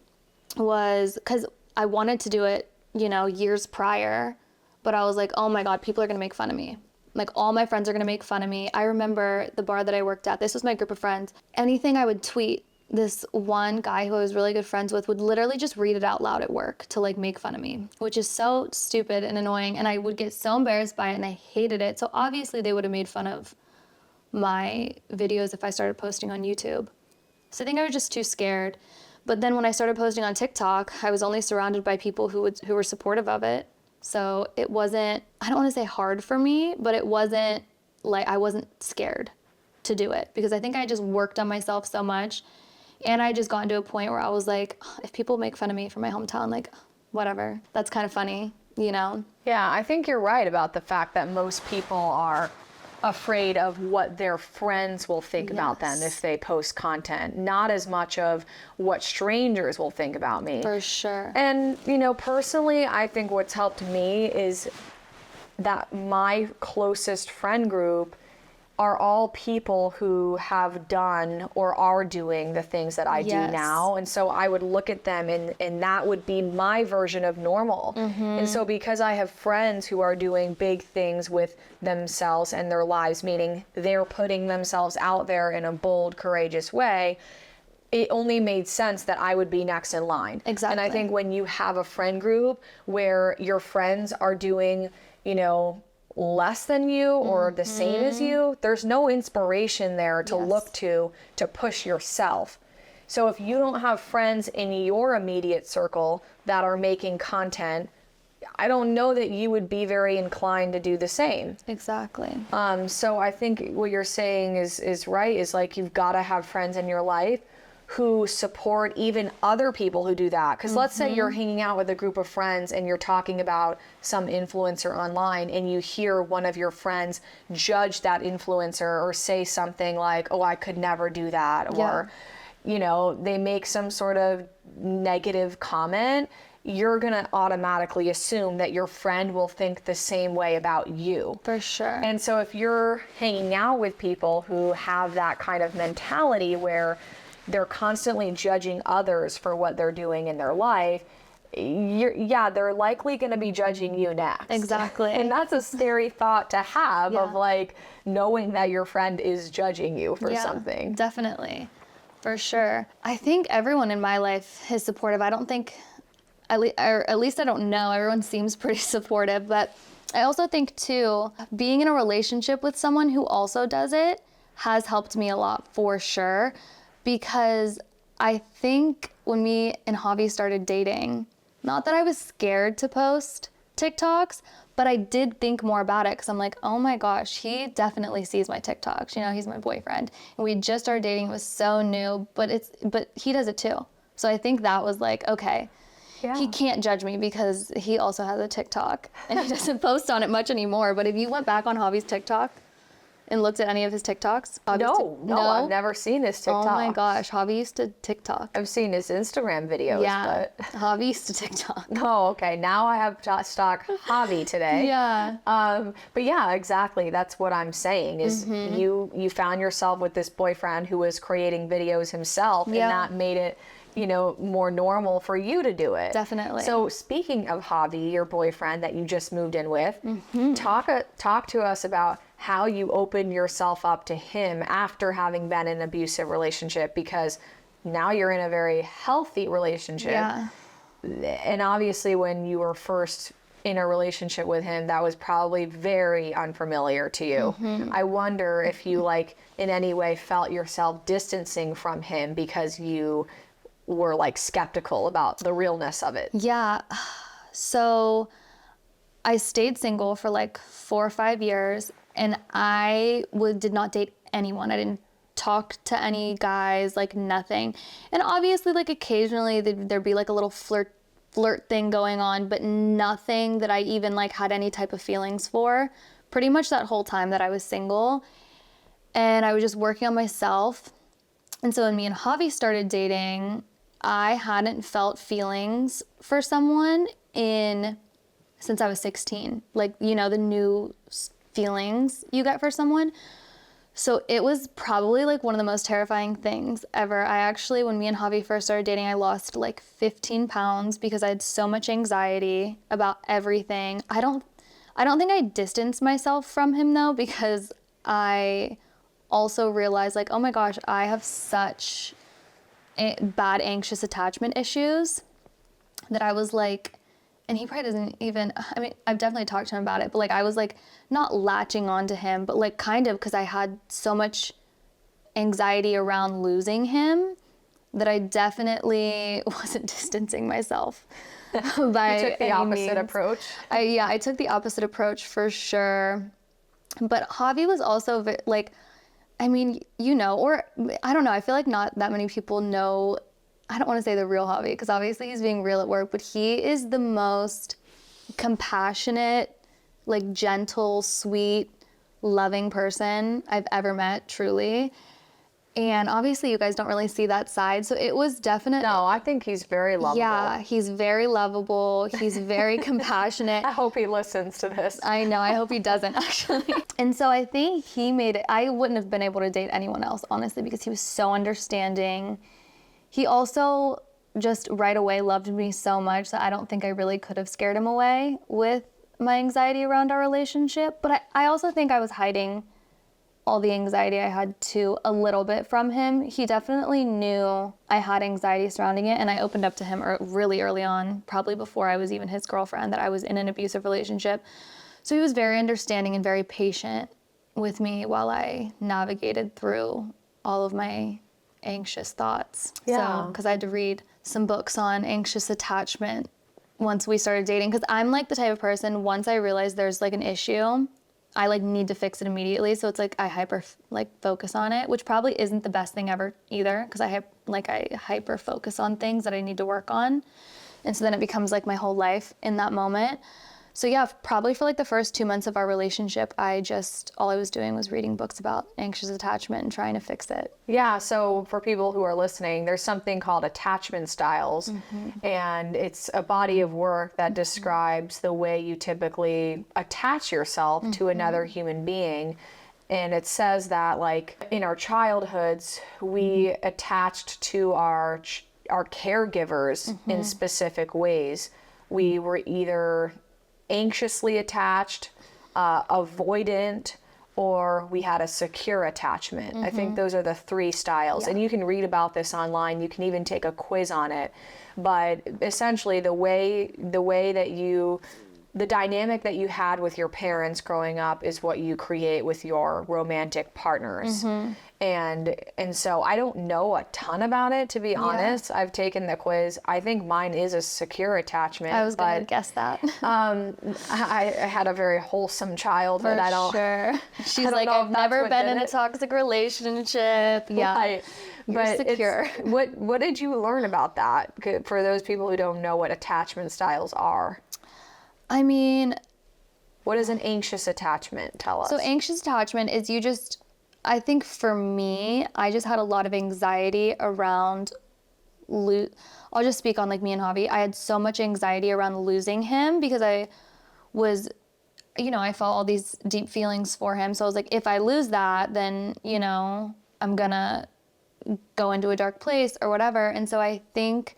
was because I wanted to do it, you know, years prior, but I was like, oh my God, people are going to make fun of me. Like all my friends are going to make fun of me. I remember the bar that I worked at, this was my group of friends. Anything I would tweet, this one guy who I was really good friends with would literally just read it out loud at work to like make fun of me, which is so stupid and annoying. And I would get so embarrassed by it and I hated it. So obviously they would have made fun of my videos if I started posting on YouTube. So I think I was just too scared. But then when I started posting on TikTok, I was only surrounded by people who were supportive of it. So it wasn't, I don't want to say hard for me, but it wasn't like I wasn't scared to do it, because I think I just worked on myself so much. And I just got to a point where I was like, if people make fun of me from my hometown, like, whatever. That's kind of funny, you know? Yeah, I think you're right about the fact that most people are afraid of what their friends will think about them if they post content, not as much of what strangers will think about me. For sure. And, you know, personally, I think what's helped me is that my closest friend group are all people who have done or are doing the things that I do now. And so I would look at them and that would be my version of normal. And so because I have friends who are doing big things with themselves and their lives, meaning they're putting themselves out there in a bold, courageous way, it only made sense that I would be next in line. Exactly. And I think when you have a friend group where your friends are doing, you know, less than you or the same as you, there's no inspiration there to look to push yourself. So if you don't have friends in your immediate circle that are making content, I don't know that you would be very inclined to do the same. Exactly. So I think what you're saying is right, is like you've got to have friends in your life who support even other people who do that. Because let's say you're hanging out with a group of friends and you're talking about some influencer online and you hear one of your friends judge that influencer or say something like, oh, I could never do that. Or, you know, they make some sort of negative comment. You're going to automatically assume that your friend will think the same way about you. For sure. And so if you're hanging out with people who have that kind of mentality where they're constantly judging others for what they're doing in their life, they're likely going to be judging you next. Exactly. And that's a scary thought to have, of like knowing that your friend is judging you for something. Definitely. For sure. I think everyone in my life is supportive. I don't think, at least I don't know, everyone seems pretty supportive, but I also think too, being in a relationship with someone who also does it has helped me a lot, for sure. Because I think when me and Javi started dating, not that I was scared to post TikToks, but I did think more about it because I'm like, oh my gosh, he definitely sees my TikToks. You know, he's my boyfriend. And we just started dating. It was so new, but he does it too. So I think that was like, okay, he can't judge me because he also has a TikTok and he doesn't post on it much anymore. But if you went back on Javi's TikTok and looked at any of his TikToks? No, I've never seen his TikTok. Oh my gosh, Javi used to TikTok. I've seen his Instagram videos, Yeah, but... Javi used to TikTok. Oh, okay. Now I have to stalk Javi today. Yeah. But yeah, exactly. That's what I'm saying is you found yourself with this boyfriend who was creating videos himself, and that made it, you know, more normal for you to do it. Definitely. So speaking of Javi, your boyfriend that you just moved in with, talk to us about how you opened yourself up to him after having been in an abusive relationship, because now you're in a very healthy relationship. Yeah. And obviously when you were first in a relationship with him, that was probably very unfamiliar to you. I wonder if you like in any way felt yourself distancing from him because you were like skeptical about the realness of it. Yeah. So I stayed single for like 4 or 5 years, and I did not date anyone. I didn't talk to any guys, like nothing. And obviously, like occasionally there'd be like a little flirt thing going on, but nothing that I even like had any type of feelings for. Pretty much that whole time that I was single, and I was just working on myself. And so when me and Javi started dating, I hadn't felt feelings for someone since I was 16. Like, you know, the new feelings you get for someone. So it was probably like one of the most terrifying things ever. I actually, when me and Javi first started dating, I lost like 15 pounds because I had so much anxiety about everything. I don't think I distanced myself from him though, because I also realized like, oh my gosh, I have such bad anxious attachment issues that I was like, and he probably doesn't even, I mean, I've definitely talked to him about it, but like I was like not latching on to him, but like kind of, because I had so much anxiety around losing him that I definitely wasn't distancing myself by You took the opposite approach. I took the opposite approach for sure. But Javi was also like, I mean, you know, or I don't know, I feel like not that many people know, I don't want to say the real Javi, because obviously he's being real at work, but he is the most compassionate, like gentle, sweet, loving person I've ever met, truly. And obviously you guys don't really see that side, so it was definitely... No, I think he's very lovable. Yeah, he's very lovable. He's very compassionate. I hope he listens to this. I know, I hope he doesn't actually. And so I think he made it, I wouldn't have been able to date anyone else, honestly, because he was so understanding. He also just right away loved me so much that I don't think I really could have scared him away with my anxiety around our relationship. But I also think I was hiding all the anxiety I had too a little bit from him. He definitely knew I had anxiety surrounding it, and I opened up to him really early on, probably before I was even his girlfriend, that I was in an abusive relationship. So he was very understanding and very patient with me while I navigated through all of my anxious thoughts. Yeah. So, because I had to read some books on anxious attachment once we started dating, because I'm like the type of person, once I realize there's like an issue, I like need to fix it immediately. So it's like I hyper focus on it, which probably isn't the best thing ever either, because I hyper focus on things that I need to work on. And so then it becomes like my whole life in that moment. So yeah, probably for like the first 2 months of our relationship, all I was doing was reading books about anxious attachment and trying to fix it. Yeah, so for people who are listening, there's something called attachment styles, and it's a body of work that describes the way you typically attach yourself to another human being. And it says that like in our childhoods, we attached to our caregivers in specific ways. We were either anxiously attached, avoidant, or we had a secure attachment. I think those are the 3 styles. Yeah. And you can read about this online. You can even take a quiz on it. But essentially the way that you the dynamic that you had with your parents growing up is what you create with your romantic partners. And so I don't know a ton about it, to be honest. I've taken the quiz. I think mine is a secure attachment. I was going to guess that. I had a very wholesome childhood. For sure. She's like, know I've if that's never what been did in a it. toxic relationship. Yeah. Right. You're But secure. What did you learn about that? For those people who don't know what attachment styles are, I mean, what is an anxious attachment? Tell us. so anxious attachment is I think for me, I just had a lot of anxiety around I'll just speak on like me and Javi. I had so much anxiety around losing him because I was, I felt all these deep feelings for him. So I was like, if I lose that, then, I'm gonna go into a dark place or whatever. And so I think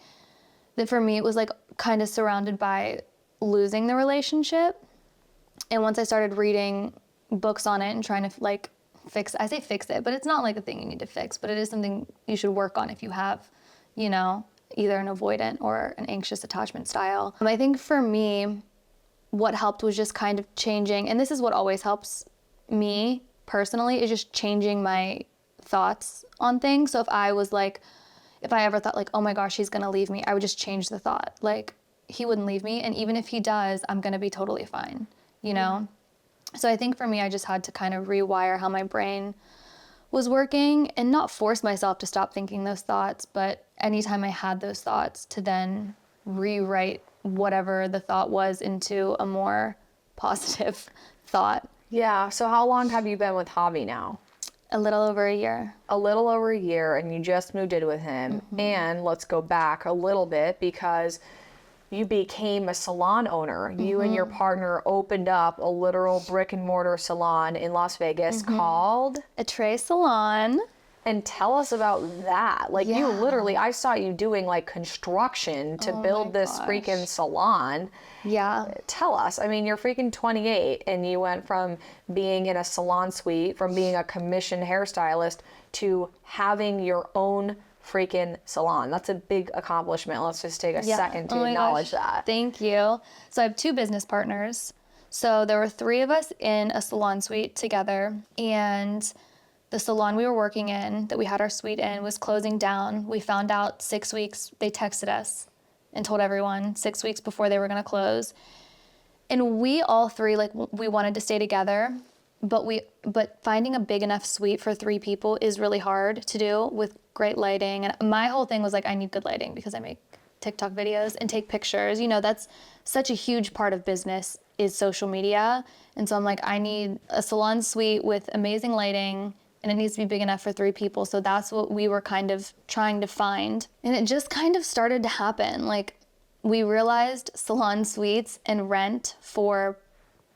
that for me, it was like kind of surrounded by losing the relationship. And once I started reading books on it and trying to like fix it, but it's not like a thing you need to fix, but it is something you should work on if you have, either an avoidant or an anxious attachment style. I think for me, what helped was just kind of changing, and this is what always helps me personally, is just changing my thoughts on things. So if I ever thought like, oh my gosh, he's gonna leave me, I would just change the thought. Like, he wouldn't leave me, and even if he does, I'm gonna be totally fine, So I think for me, I just had to kind of rewire how my brain was working and not force myself to stop thinking those thoughts, but anytime I had those thoughts, to then rewrite whatever the thought was into a more positive thought. Yeah. So how long have you been with Javi now? A little over a year. A little over a year, and you just moved in with him. And let's go back a little bit, because you became a salon owner. You and your partner opened up a literal brick and mortar salon in Las Vegas called A Tray Salon. And tell us about that. Like, you literally, I saw you doing like construction to build this freaking salon. Yeah. Tell us. I mean, you're freaking 28, and you went from being in a salon suite, from being a commissioned hairstylist, to having your own freaking salon. That's a big accomplishment. Let's just take a second to acknowledge that. Thank you. So I have 2 business partners. So there were 3 of us in a salon suite together, and the salon we were working in, that we had our suite in, was closing down. We found out 6 weeks, they texted us and told everyone 6 weeks before they were gonna close. And we all 3, like, we wanted to stay together, but finding a big enough suite for 3 people is really hard to do with great lighting. And my whole thing was like, I need good lighting because I make TikTok videos and take pictures. That's such a huge part of business, is social media. And so I'm like, I need a salon suite with amazing lighting, and it needs to be big enough for 3 people. So that's what we were kind of trying to find. And it just kind of started to happen. Like, we realized salon suites and rent for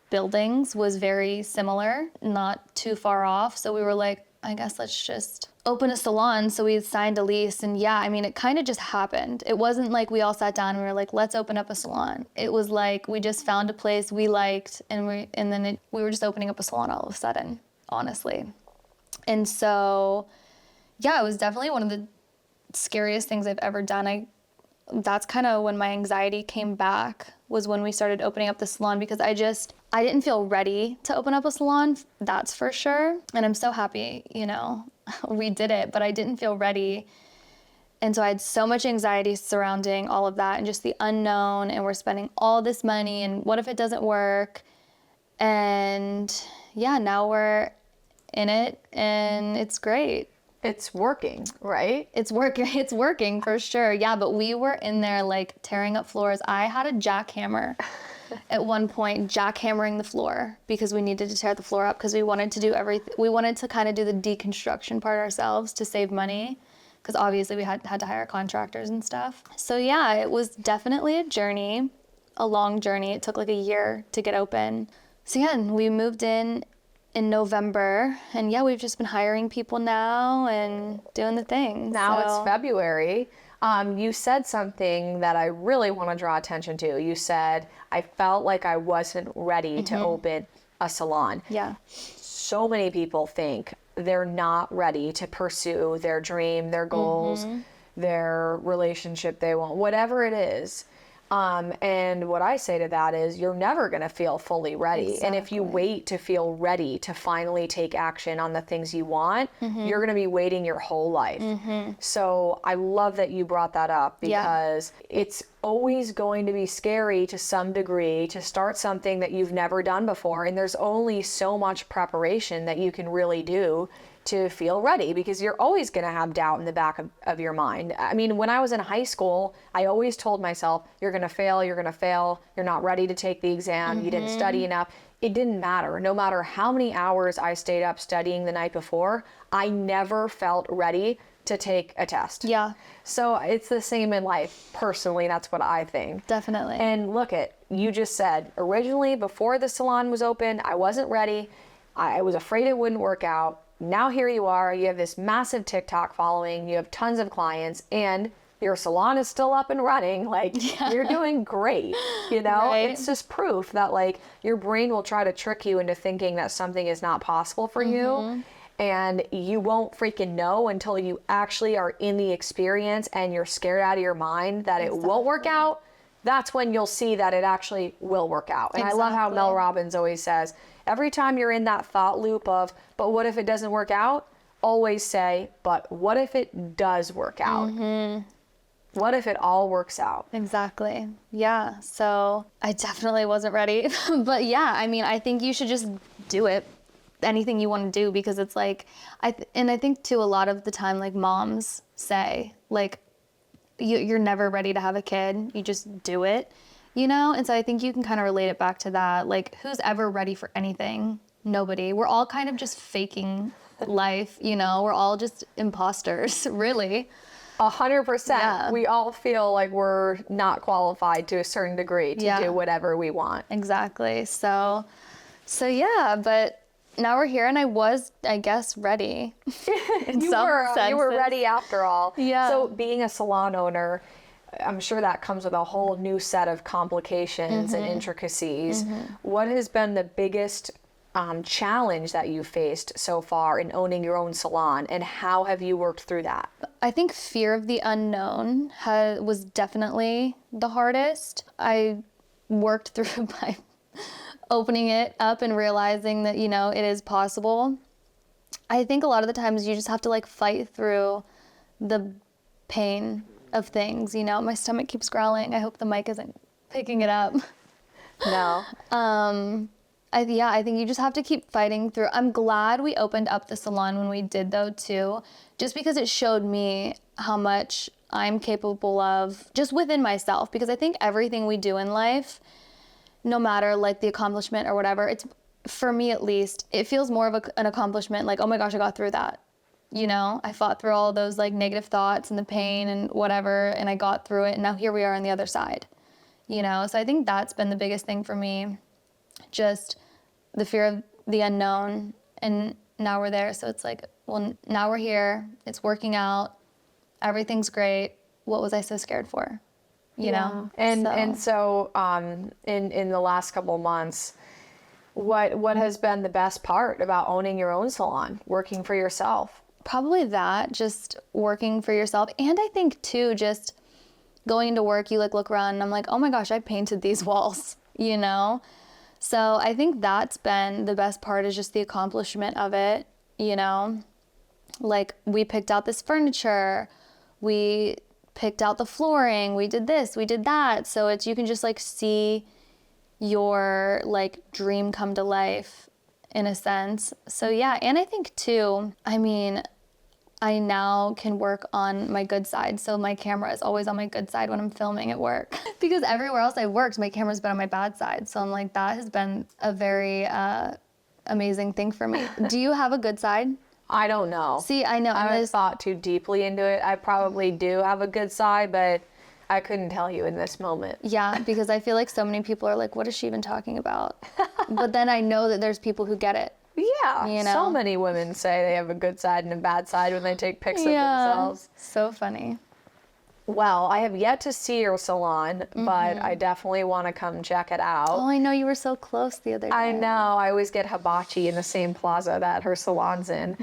buildings was very similar, not too far off. So we were like, I guess let's just open a salon. So we signed a lease, and it kind of just happened. It wasn't like we all sat down and we were like, let's open up a salon. It was like we just found a place we liked, and we were just opening up a salon all of a sudden, honestly. And so, it was definitely one of the scariest things I've ever done. That's kind of when my anxiety came back, was when we started opening up the salon, because I didn't feel ready to open up a salon, that's for sure. And I'm so happy, we did it, but I didn't feel ready. And so I had so much anxiety surrounding all of that, and just the unknown, and we're spending all this money, and what if it doesn't work? And now we're in it, and it's great. It's working, right? It's working for sure. Yeah, but we were in there like tearing up floors. I had a jackhammer at one point, jackhammering the floor, because we needed to tear the floor up, because we wanted to do everything. We wanted to kind of do the deconstruction part ourselves to save money, because obviously we had to hire contractors and stuff. So it was definitely a journey, a long journey. It took like a year to get open. So and we moved in November, and we've just been hiring people now and doing the thing. Now it's February. You said something that I really want to draw attention to. You said, I felt like I wasn't ready to open a salon. Yeah. So many people think they're not ready to pursue their dream, their goals, their relationship they want, whatever it is. And what I say to that is you're never going to feel fully ready. And if you Exactly. wait to feel ready to finally take action on the things you want, you're going to be waiting your whole life. So I love that you brought that up because it's always going to be scary to some degree to start something that you've never done before. And there's only so much preparation that you can really do to feel ready, because you're always going to have doubt in the back of your mind. I mean, when I was in high school, I always told myself, you're going to fail, you're going to fail, you're not ready to take the exam, you didn't study enough. It didn't matter. No matter how many hours I stayed up studying the night before, I never felt ready to take a test. Yeah. So it's the same in life. Personally, that's what I think. Definitely. And look at, you just said, originally, before the salon was open, I wasn't ready. I was afraid it wouldn't work out. Now here you are, you have this massive TikTok following, you have tons of clients, and your salon is still up and running. Like, you're doing great, you know? Right. It's just proof that, like, your brain will try to trick you into thinking that something is not possible for you. And you won't freaking know until you actually are in the experience and you're scared out of your mind that it won't work out. That's when you'll see that it actually will work out. And I love how Mel Robbins always says, every time you're in that thought loop of, but what if it doesn't work out? Always say, but what if it does work out? What if it all works out? Exactly. Yeah. So I definitely wasn't ready. But yeah, I mean, I think you should just do it. Anything you want to do, because it's like, I think too, a lot of the time, like moms say, like, you're never ready to have a kid. You just do it, you know? And so I think you can kind of relate it back to that. Like, who's ever ready for anything? Nobody. We're all kind of just faking life, you know? We're all just imposters, really. 100%. Yeah. We all feel like we're not qualified to a certain degree to do whatever we want. Exactly. So yeah, but now we're here, and I was, I guess, ready. You were ready after all. Yeah. So being a salon owner, I'm sure that comes with a whole new set of complications and intricacies. What has been the biggest challenge that you faced so far in owning your own salon, and how have you worked through that? I think fear of the unknown was definitely the hardest. I worked through by opening it up and realizing that, you know, it is possible. I think a lot of the times you just have to like fight through the pain of things, you know. My stomach keeps growling. I hope the mic isn't picking it up. No. I think you just have to keep fighting through. I'm glad we opened up the salon when we did, though, too, just because it showed me how much I'm capable of just within myself, because I think everything we do in life, no matter like the accomplishment or whatever, it's, for me at least, it feels more of an accomplishment, like, oh my gosh, I got through that. You know, I fought through all those like negative thoughts and the pain and whatever, and I got through it, and now here we are on the other side, you know? So I think that's been the biggest thing for me, just the fear of the unknown, and now we're there. So it's like, well, now we're here, it's working out, everything's great. What was I so scared for? You know? And so in the last couple of months, what has been the best part about owning your own salon, working for yourself? Probably that, just working for yourself. And I think too, just going into work, you like look around and I'm like, oh my gosh, I painted these walls, you know? So I think that's been the best part, is just the accomplishment of it, you know? Like, we picked out this furniture, we picked out the flooring, we did this, we did that. So it's, you can just like see your like dream come to life in a sense. So yeah, and I think too, I mean, I now can work on my good side. So my camera is always on my good side when I'm filming at work. Because everywhere else I worked, my camera's been on my bad side. So I'm like, that has been a very amazing thing for me. Do you have a good side? I don't know. See, I know. I haven't thought too deeply into it. I probably do have a good side, but I couldn't tell you in this moment. Yeah, because I feel like so many people are like, what is she even talking about? But then I know that there's people who get it. Yeah, you know? So many women say they have a good side and a bad side when they take pics of themselves. So funny. Well, I have yet to see your salon, but I definitely want to come check it out. Oh, I know you were so close the other day. I know. I always get hibachi in the same plaza that her salon's in.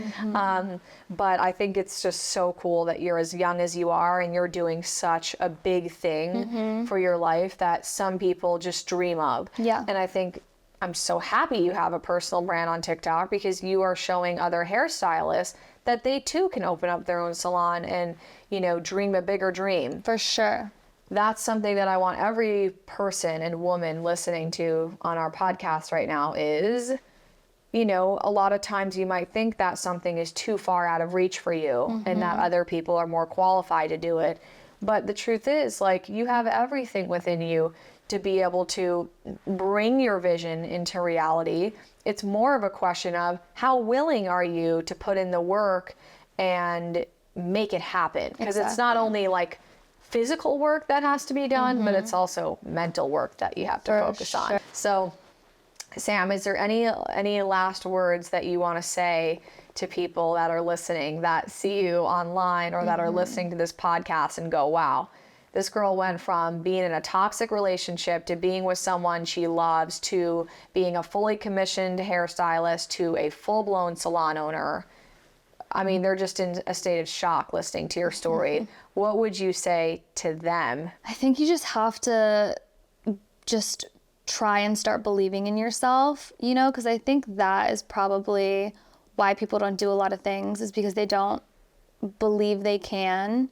But I think it's just so cool that you're as young as you are and you're doing such a big thing for your life that some people just dream of. Yeah. And I think I'm so happy you have a personal brand on TikTok because you are showing other hairstylists that they too can open up their own salon and, you know, dream a bigger dream. For sure. That's something that I want every person and woman listening to on our podcast right now is, you know, a lot of times you might think that something is too far out of reach for you and that other people are more qualified to do it. But the truth is, like, you have everything within you to be able to bring your vision into reality. It's more of a question of how willing are you to put in the work and make it happen? Because it's not only like physical work that has to be done, but it's also mental work that you have to focus on. So, Sam, is there any last words that you want to say to people that are listening, that see you online or that are listening to this podcast and go, wow, this girl went from being in a toxic relationship to being with someone she loves to being a fully commissioned hairstylist to a full-blown salon owner. I mean, they're just in a state of shock listening to your story. What would you say to them? I think you just have to just try and start believing in yourself, you know, because I think that is probably why people don't do a lot of things, is because they don't believe they can.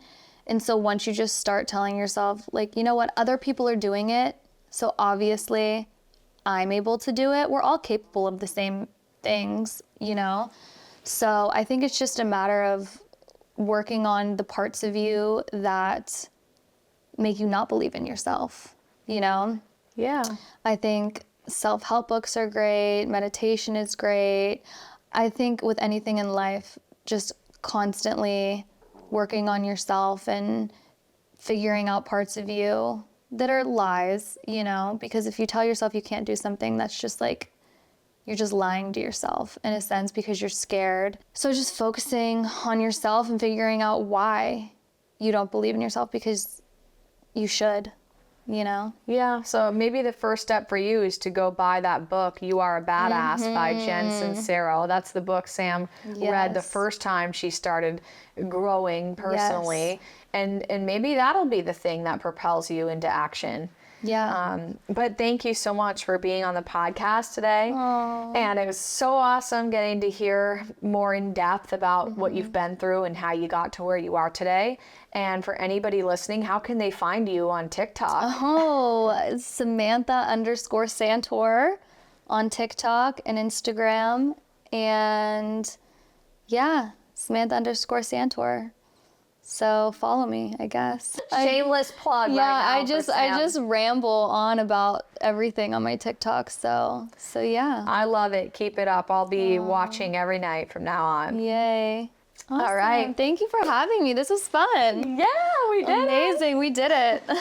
And so once you just start telling yourself, like, you know what, other people are doing it, so obviously I'm able to do it. We're all capable of the same things, you know? So I think it's just a matter of working on the parts of you that make you not believe in yourself, you know? Yeah. I think self-help books are great, meditation is great. I think with anything in life, just constantly working on yourself and figuring out parts of you that are lies, you know, because if you tell yourself you can't do something, that's just like, you're just lying to yourself in a sense because you're scared. So just focusing on yourself and figuring out why you don't believe in yourself, because you should, you know? Yeah, so maybe the first step for you is to go buy that book, You Are a Badass by Jen Sincero. That's the book Sam read the first time she started growing personally. And maybe that'll be the thing that propels you into action. Yeah. But thank you so much for being on the podcast today. Aww. And it was so awesome getting to hear more in depth about what you've been through and how you got to where you are today. And for anybody listening, how can they find you on TikTok? Oh, Samantha_Santor on TikTok and Instagram. And yeah, Samantha_Santor. So follow me, I guess. Shameless plug right now. I just ramble on about everything on my TikTok. So yeah. I love it. Keep it up. I'll be watching every night from now on. Yay. Awesome. All right. Thank you for having me. This was fun. Yeah, we did it. Amazing. We did it.